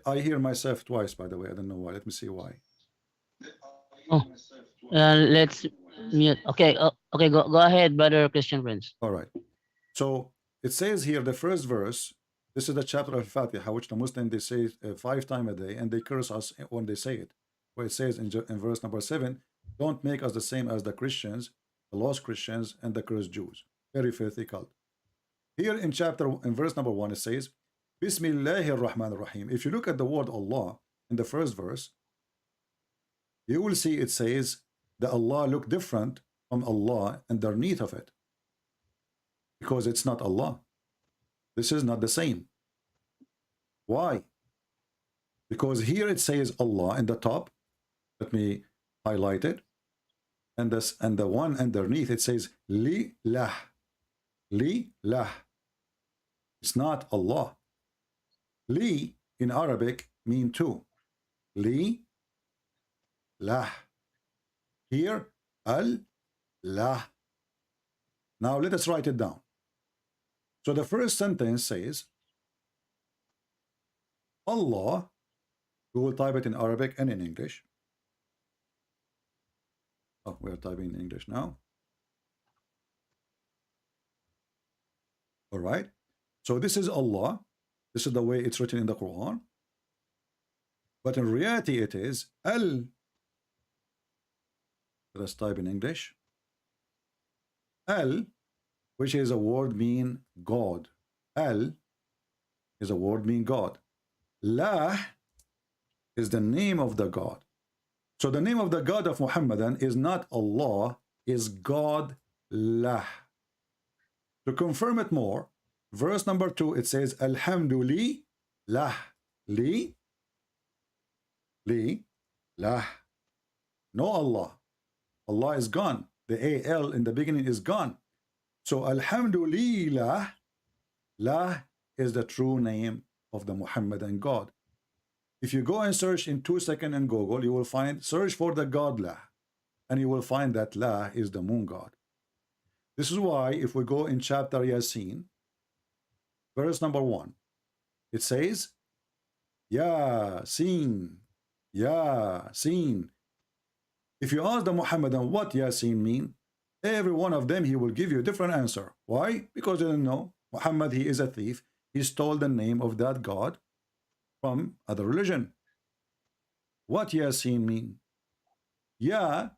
I hear myself twice, by the way. I don't know why. Let me see why. Oh, let's mute. Okay, okay, go ahead, Brother Christian Prince. All right. So it says here, the first verse, this is the chapter of Fatiha, which the Muslims, they say 5 times a day, and they curse us when they say it. Where it says in verse number 7, don't make us the same as the Christians, the lost Christians, and the cursed Jews. Very filthy cult. Here in verse number 1, it says, Bismillahir Rahmanir Rahim. If you look at the word Allah in the first verse, you will see it says that Allah look different from Allah underneath of it. Because it's not Allah. This is not the same. Why? Because here it says Allah in the top. Let me highlight it. And the one underneath it says Li lah. Li lah. It's not Allah. Li in Arabic mean two. Li lah. Here al lah. Now let us write it down. So the first sentence says Allah. We will type it in Arabic and in English. Oh, we are typing in English now. All right. So this is Allah. This is the way it's written in the Quran. But in reality, it is Al. Let us type in English. Al, which is a word mean God. Al is a word mean God. La is the name of the God. So the name of the God of Muhammadan is not Allah, is God lah. To confirm it more, verse number 2, it says, Alhamdulillah. Li, lah. No Allah. Allah is gone. The AL in the beginning is gone. So Alhamdulillah, lah is the true name of the Muhammadan God. If you go and search in 2 seconds in Google, you will search for the God lah, and you will find that lah is the moon God. This is why if we go in chapter Yasin, verse number 1, it says, Yasin, Yasin. If you ask the Muhammadan what Yasin mean, every one of them, he will give you a different answer. Why? Because they don't know. Muhammad, he is a thief. He stole the name of that God from other religion. What Yasin mean? Ya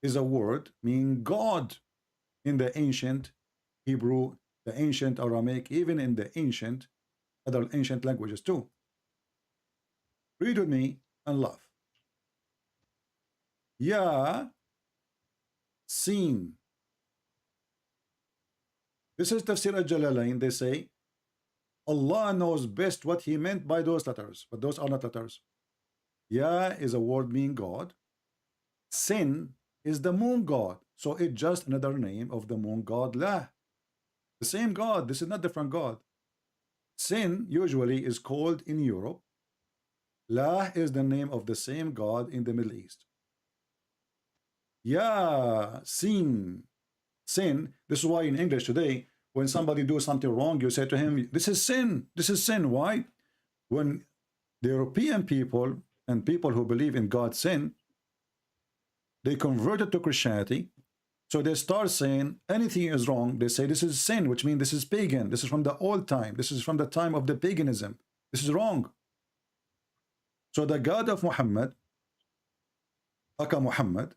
is a word meaning God in the ancient Hebrew, the ancient Aramaic, even in the other ancient languages too. Read with me and laugh. Ya Sin. This is Tafsir al-Jalalain. They say Allah knows best what he meant by those letters, but those are not letters. Ya is a word meaning God. Sin is the moon God, so it's just another name of the moon God La. The same God. This is not different God. Sin usually is called in Europe. La is the name of the same God in the Middle East. Ya Sin. Sin. This is why in English today, when somebody do something wrong, you say to him, this is sin. This is sin. Why? When the European people and people who believe in God's sin, they converted to Christianity. So they start saying anything is wrong. They say this is sin, which means this is pagan. This is from the old time. This is from the time of the paganism. This is wrong. So the God of Muhammad, Aka Muhammad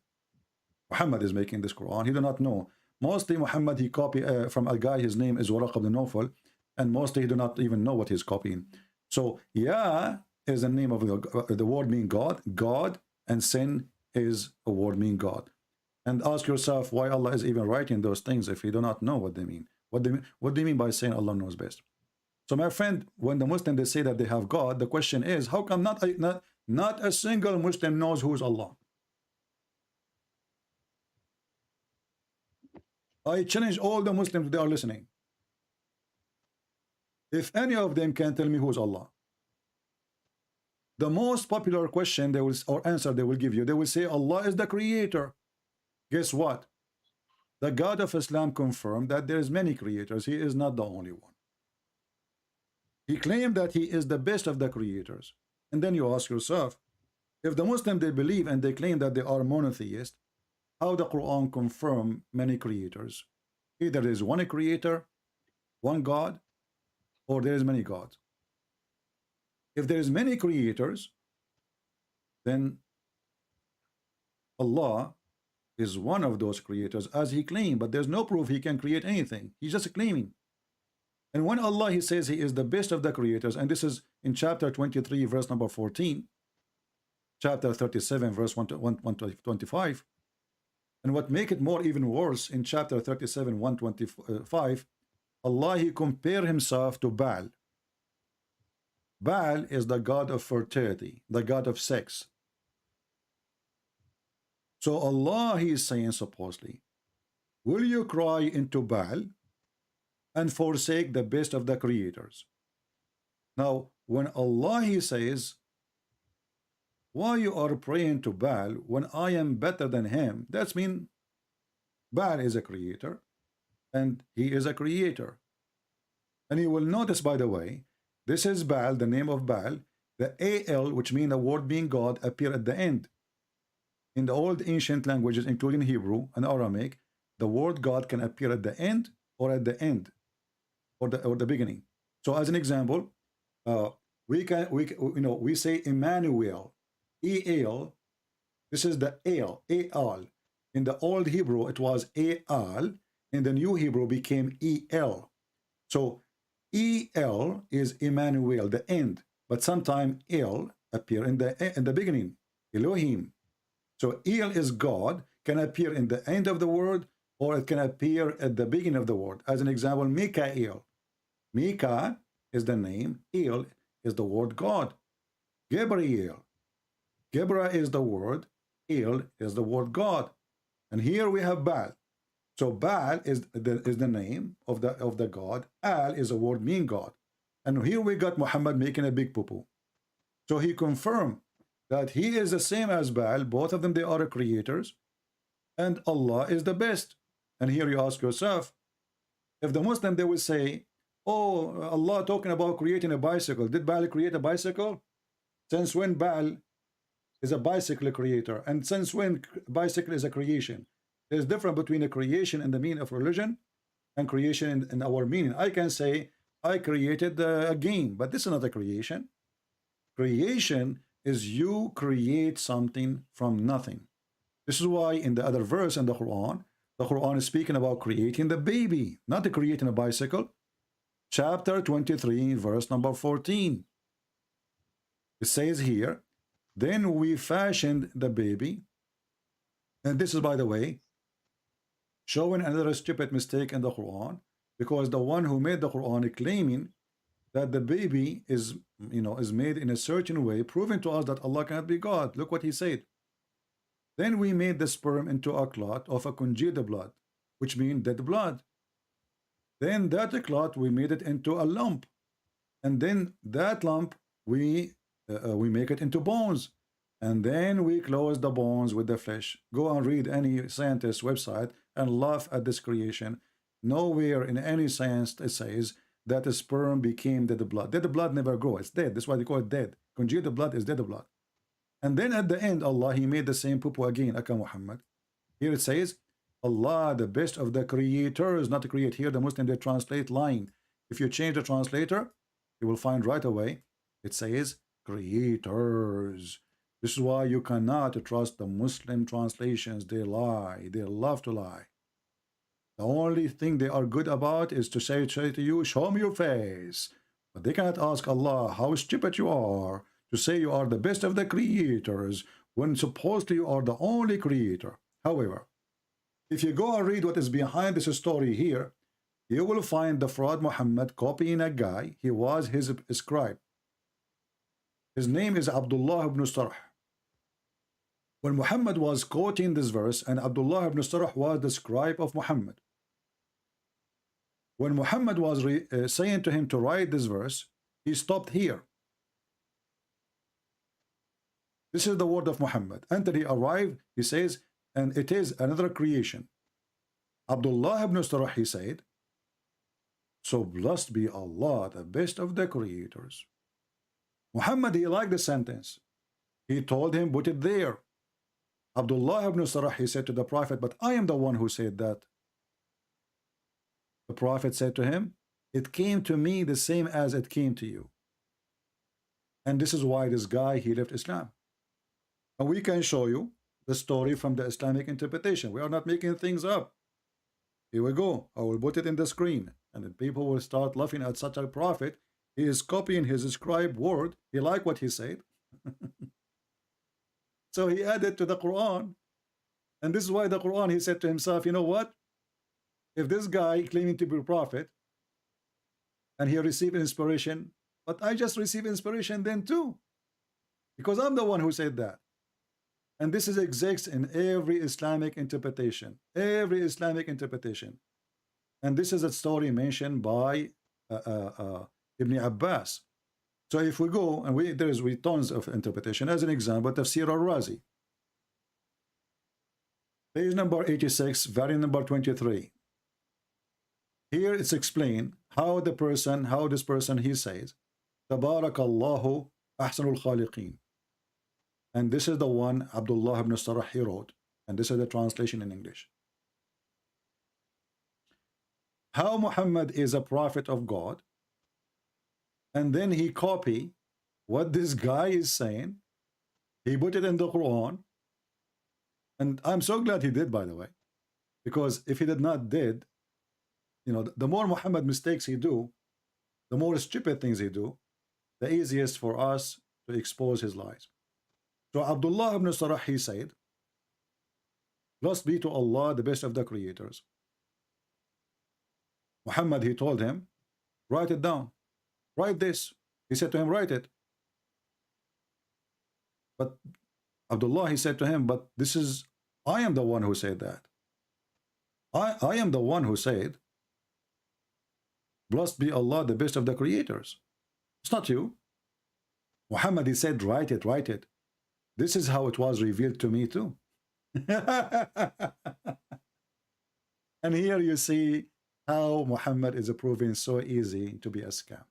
is making this Quran. He do not know. Mostly Muhammad, he copy from a guy, his name is Waraq ibn Nawfal, and mostly he do not even know what he's copying. So Ya is the name of the word meaning God. God and sin is a word mean God. And ask yourself why Allah is even writing those things if you do not know what they mean. What do you mean by saying Allah knows best? So my friend, when the Muslim they say that they have God, the question is, how come not a single Muslim knows who is Allah? I challenge all the Muslims that are listening. If any of them can tell me who is Allah, the most popular question they will, or answer they will give you, they will say Allah is the creator. Guess what? The God of Islam confirmed that there is many creators. He is not the only one. He claimed that he is the best of the creators. And then you ask yourself, if the Muslim they believe and they claim that they are monotheist, how the Quran confirm many creators? Either there is one creator, one God, or there is many gods. If there is many creators, then Allah is one of those creators as he claimed, but there's no proof he can create anything. He's just claiming. And when Allah he says he is the best of the creators, and this is in chapter 23 verse number 14, chapter 37 verse 125, and what make it more even worse, in chapter 37 125, Allah he compare himself to Baal. Baal is the god of fertility, the god of sex. So Allah he is saying supposedly, will you cry into Baal and forsake the best of the creators? Now when Allah he says, why you are praying to Baal when I am better than him, that's mean Baal is a creator and he is a creator. And you will notice, by the way, this is Baal, the name of Baal. The AL, which means the word being God, appear at the end. In the old ancient languages, including Hebrew and Aramaic, the word God can appear at the end or at the end or the beginning. So as an example, we say Emmanuel, EL. This is the al, al. In the old Hebrew, it was al. In the new Hebrew, became el. So el is Emmanuel, the end, but sometimes el appear in the beginning, Elohim. So el is God, can appear in the end of the word, or it can appear at the beginning of the word. As an example, Mikael. Mika is the name, El is the word God. Gabriel. Gebra is the word, El is the word God. And here we have Baal. So Baal is the name of the God. Al is a word mean God. And here we got Muhammad making a big poo-poo. So he confirmed that he is the same as Baal. Both of them, they are creators. And Allah is the best. And here you ask yourself, if the Muslim, they will say, oh, Allah talking about creating a bicycle. Did Baal create a bicycle? Since when Baal is a bicycle creator? And since when bicycle is a creation? There's difference between a creation in the meaning of religion and creation in our meaning. I can say, I created a game, but this is not a creation. Creation is you create something from nothing. This is why in the other verse in the Quran is speaking about creating the baby, not creating a bicycle. Chapter 23, verse number 14. It says here, then we fashioned the baby. And this is, by the way, showing another stupid mistake in the Quran, because the one who made the Quran claiming that the baby is made in a certain way, proving to us that Allah cannot be God. Look what he said. Then we made the sperm into a clot of a congealed blood, which means dead blood. Then that clot we made it into a lump, and then that lump we make it into bones, and then we close the bones with the flesh. Go and read any scientist website and laugh at this creation. Nowhere in any science it says that the sperm became dead blood. Dead blood never grows. It's dead. That's why they call it dead. Congealed blood is dead blood. And then at the end, Allah, he made the same poo-poo again, Aka Muhammad. Here it says, Allah, the best of the creators, not to create. Here the Muslim, they translate line. If you change the translator, you will find right away, it says creators. This is why you cannot trust the Muslim translations. They lie. They love to lie. The only thing they are good about is to say to you, show me your face. But they cannot ask Allah, how stupid you are, to say you are the best of the creators when supposedly you are the only creator. However, if you go and read what is behind this story here, you will find the fraud Muhammad copying a guy. He was his scribe. His name is Abdullah ibn Sarh. When Muhammad was quoting this verse, and Abdullah ibn Sarh was the scribe of Muhammad, when Muhammad was saying to him to write this verse, he stopped here. This is the word of Muhammad. Until he arrived, he says, and it is another creation. Abdullah ibn Sarh, he said, so blessed be Allah, the best of the creators. Muhammad, he liked the sentence. He told him, put it there. Abdullah ibn Sarh, he said to the Prophet, but I am the one who said that. The Prophet said to him, it came to me the same as it came to you. And this is why this guy, he left Islam. And we can show you the story from the Islamic interpretation. We are not making things up. Here we go. I will put it in the screen. And then people will start laughing at such a prophet. He is copying his scribe word. He liked what he said. So he added to the Quran. And this is why the Quran, he said to himself, you know what? If this guy claiming to be a prophet, and he received inspiration, but I just received inspiration then too. Because I'm the one who said that. And this is exists in every Islamic interpretation. Every Islamic interpretation. And this is a story mentioned by Ibn Abbas. So if we go, and there is tons of interpretation. As an example, Tafsir al-Razi. Page number 86, variant number 23. Here it's explained how this person, he says, Tabarakallahu ahsanul khaliqeen. And this is the one Abdullah ibn Sarh he wrote. And this is the translation in English. How Muhammad is a prophet of God. And then he copy what this guy is saying. He put it in the Quran. And I'm so glad he did, by the way. Because if he did not did, you know, the more Muhammad mistakes he do, the more stupid things he do, the easiest for us to expose his lies. So Abdullah ibn Sarh, he said, blessed be to Allah, the best of the creators. Muhammad, he told him, write it down. Write this. He said to him, write it. But Abdullah, he said to him, but this is, I am the one who said that. I am the one who said, blessed be Allah, the best of the creators. It's not you. Muhammad, he said, write it, write it. This is how it was revealed to me too. And here you see how Muhammad is proving so easy to be a scam.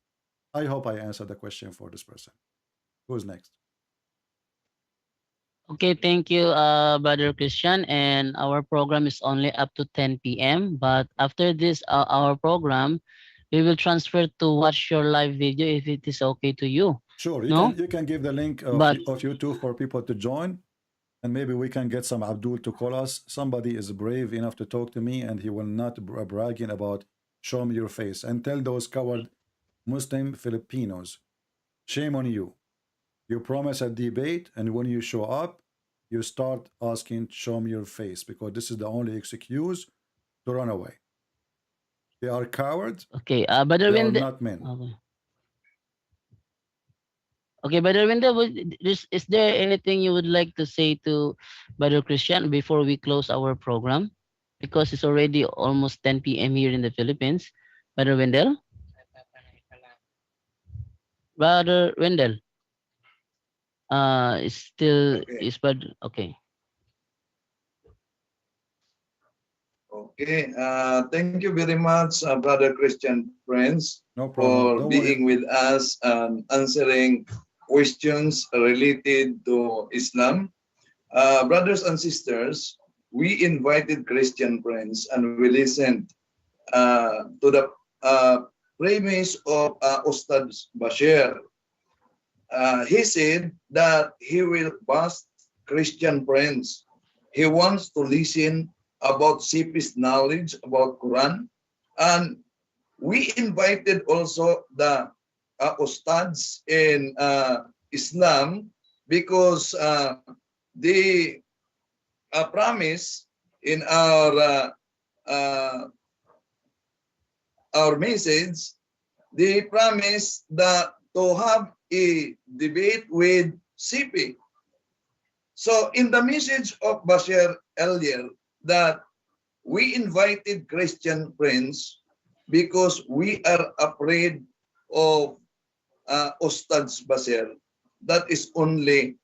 I hope I answered the question for this person. Who's next? Okay, thank you, Brother Christian. And our program is only up to 10 p.m. But after this, our program, we will transfer to watch your live video if it is okay to you. Sure, you can give the link of YouTube for people to join. And maybe we can get some Abdul to call us. Somebody is brave enough to talk to me, and he will not bragging about show me your face. And tell those coward Muslim Filipinos, shame on you. You promise a debate, and when you show up, you start asking, show me your face, because this is the only excuse to run away. They are cowards. Okay, Brother They are Wendell. not men. Okay, Brother Wendell, is there anything you would like to say to Brother Christian before we close our program? Because it's already almost 10 p.m. here in the Philippines. Brother Wendell? Brother Wendell? It's still, okay. Okay, thank you very much, Brother Christian Prince, No problem. for being with us and answering questions related to Islam. Brothers and sisters, we invited Christian Prince and we listened to the premise of Ustads Bashir. He said that he will bust Christian Prince. He wants to listen about CP's knowledge about Quran, and we invited also the Ustads in Islam, because the promise in our message, they promise that to have a debate with CP. So in the message of Bashir earlier, that we invited Christian friends because we are afraid of Ustads Bashir. That is only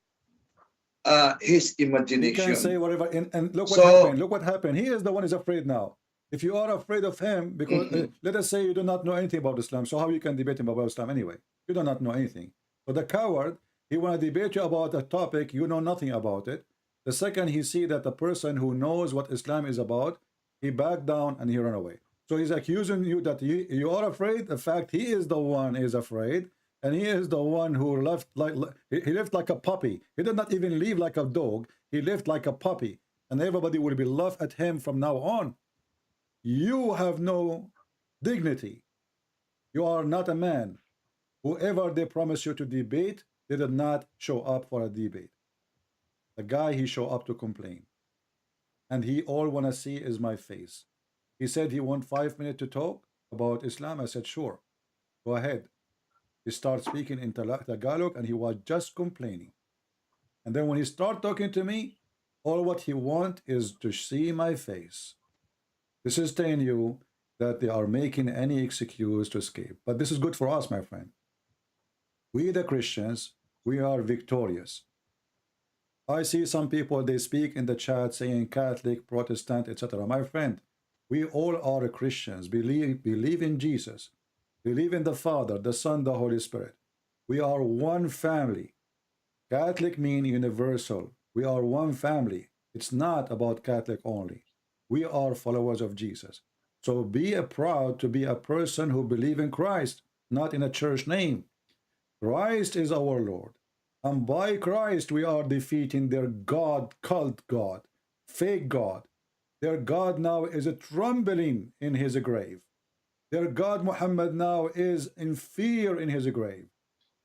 his He imagination. can say whatever, and look what So- happened. Look what happened. He is the one who's afraid now. If you are afraid of him, because let us say you do not know anything about Islam, so how you can debate him about Islam anyway? You do not know anything. So the coward, he want to debate you about a topic you know nothing about it. The second he see that the person who knows what Islam is about, he back down and he run away. So he's accusing you that you are afraid. The fact he is the one is afraid, and he is the one who left like he lived like a puppy. He did not even live like a dog. He lived like a puppy, and everybody will be laugh at him from now on. You have no dignity. You are not a man. Whoever they promised you to debate, they did not show up for a debate. The guy, he show up to complain. And he all want to see is my face. He said he want 5 minutes to talk about Islam. I said, sure, go ahead. He started speaking in Tagalog and he was just complaining. And then when he start talking to me, all what he want is to see my face. This is telling you that they are making any excuse to escape. But this is good for us, my friend. We, the Christians, we are victorious. I see some people, they speak in the chat saying Catholic, Protestant, etc. My friend, we all are Christians. Believe in Jesus. Believe in the Father, the Son, the Holy Spirit. We are one family. Catholic means universal. We are one family. It's not about Catholic only. We are followers of Jesus. So be proud to be a person who believes in Christ, not in a church name. Christ is our Lord. And by Christ we are defeating their God, cult God, fake God. Their God now is trembling in his grave. Their God Muhammad now is in fear in his grave.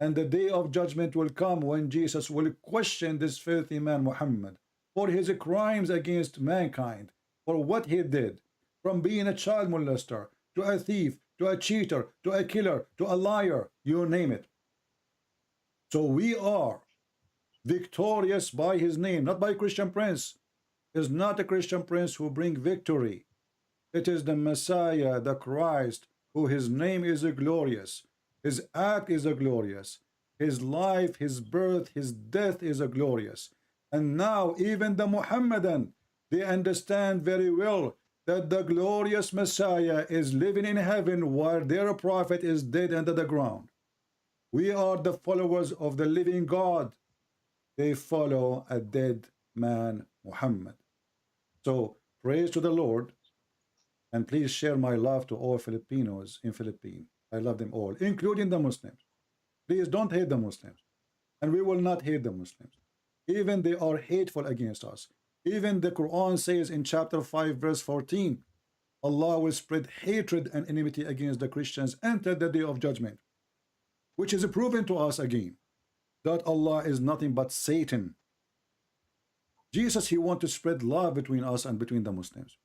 And the day of judgment will come when Jesus will question this filthy man Muhammad for his crimes against mankind, for what he did, from being a child molester, to a thief, to a cheater, to a killer, to a liar, you name it. So we are victorious by his name, not by Christian Prince. It's not a Christian Prince who bring victory. It is the Messiah, the Christ, who his name is glorious. His act is glorious. His life, his birth, his death is glorious. And now even the Muhammadan, they understand very well that the glorious Messiah is living in heaven while their prophet is dead under the ground. We are the followers of the living God. They follow a dead man, Muhammad. So praise to the Lord, and please share my love to all Filipinos in Philippines. I love them all, including the Muslims. Please don't hate the Muslims, and we will not hate the Muslims. Even they are hateful against us. Even the Quran says in chapter 5 verse 14, Allah will spread hatred and enmity against the Christians until the day of judgment, which is proven to us again that Allah is nothing but Satan. Jesus, he want to spread love between us and between the Muslims.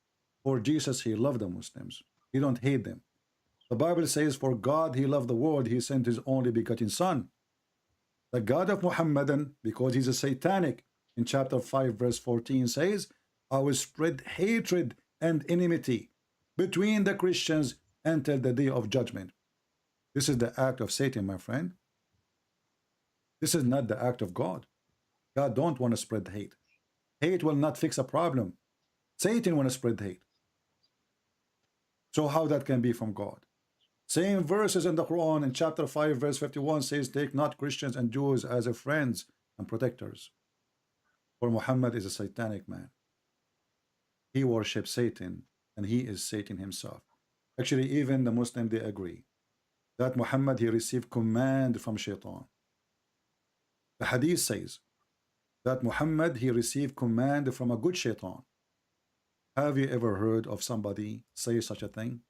For Jesus, he loved the Muslims. He don't hate them. The Bible says, for God, he loved the world, he sent his only begotten son. The God of Muhammadan, because he's a satanic, in chapter 5 verse 14 says, I will spread hatred and enmity between the Christians until the day of judgment. This is the act of Satan, my friend. This is not the act of God. God don't want to spread hate. Hate will not fix a problem. Satan want to spread hate. So how that can be from God? Same verses in the Quran in chapter 5 verse 51 says, take not Christians and Jews as a friends and protectors. For Muhammad is a satanic man. He worships Satan, and he is Satan himself. Actually, even the Muslim, they agree that Muhammad, he received command from Shaitan. The hadith says that Muhammad, he received command from a good Shaitan. Have you ever heard of somebody say such a thing?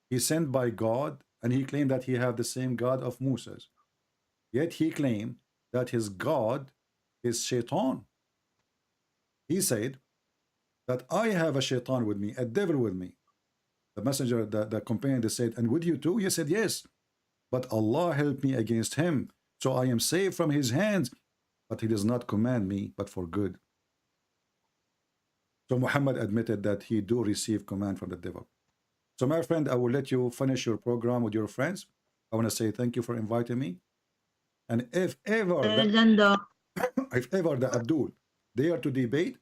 He's sent by God, and he claimed that he had the same God of Moses. Yet he claimed that his God is Shaitan. He said that I have a shaitan with me, a devil with me. The messenger, the companion, they said, and with you too? He said, yes. But Allah helped me against him. So I am safe from his hands. But he does not command me, but for good. So Muhammad admitted that he do receive command from the devil. So my friend, I will let you finish your program with your friends. I want to say thank you for inviting me. And if ever the Abdul dare to debate,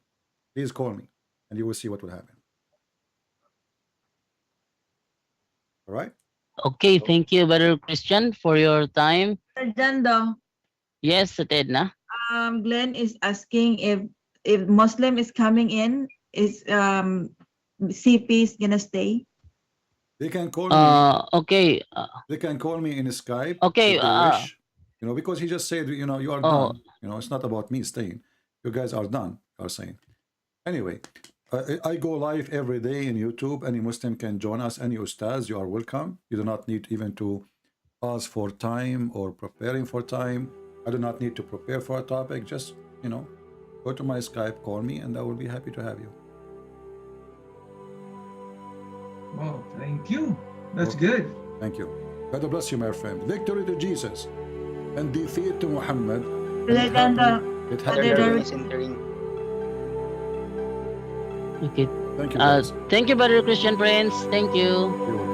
please call me and you will see what will happen. All right? Okay, thank you, Brother Christian, for your time. Jando, Yes, Edna. Glenn is asking if Muslim is coming in, is CP is gonna stay? They can call me. Okay. They can call me in Skype. Okay, If they wish. You know, because he just said, you know, you are done. You know, it's not about me staying. You guys are done, are saying. Anyway, I go live every day in YouTube. Any Muslim can join us. Any Ustads, you are welcome. You do not need even to ask for time or preparing for time. I do not need to prepare for a topic. Just, you know, go to my Skype, call me, and I will be happy to have you. Wow, thank you. That's good. Thank you. God bless you, my friend. Victory to Jesus and defeat to Muhammad. It happened. Okay. Thank you, guys. Thank you, Brother Christian Prince. Thank you. You're welcome.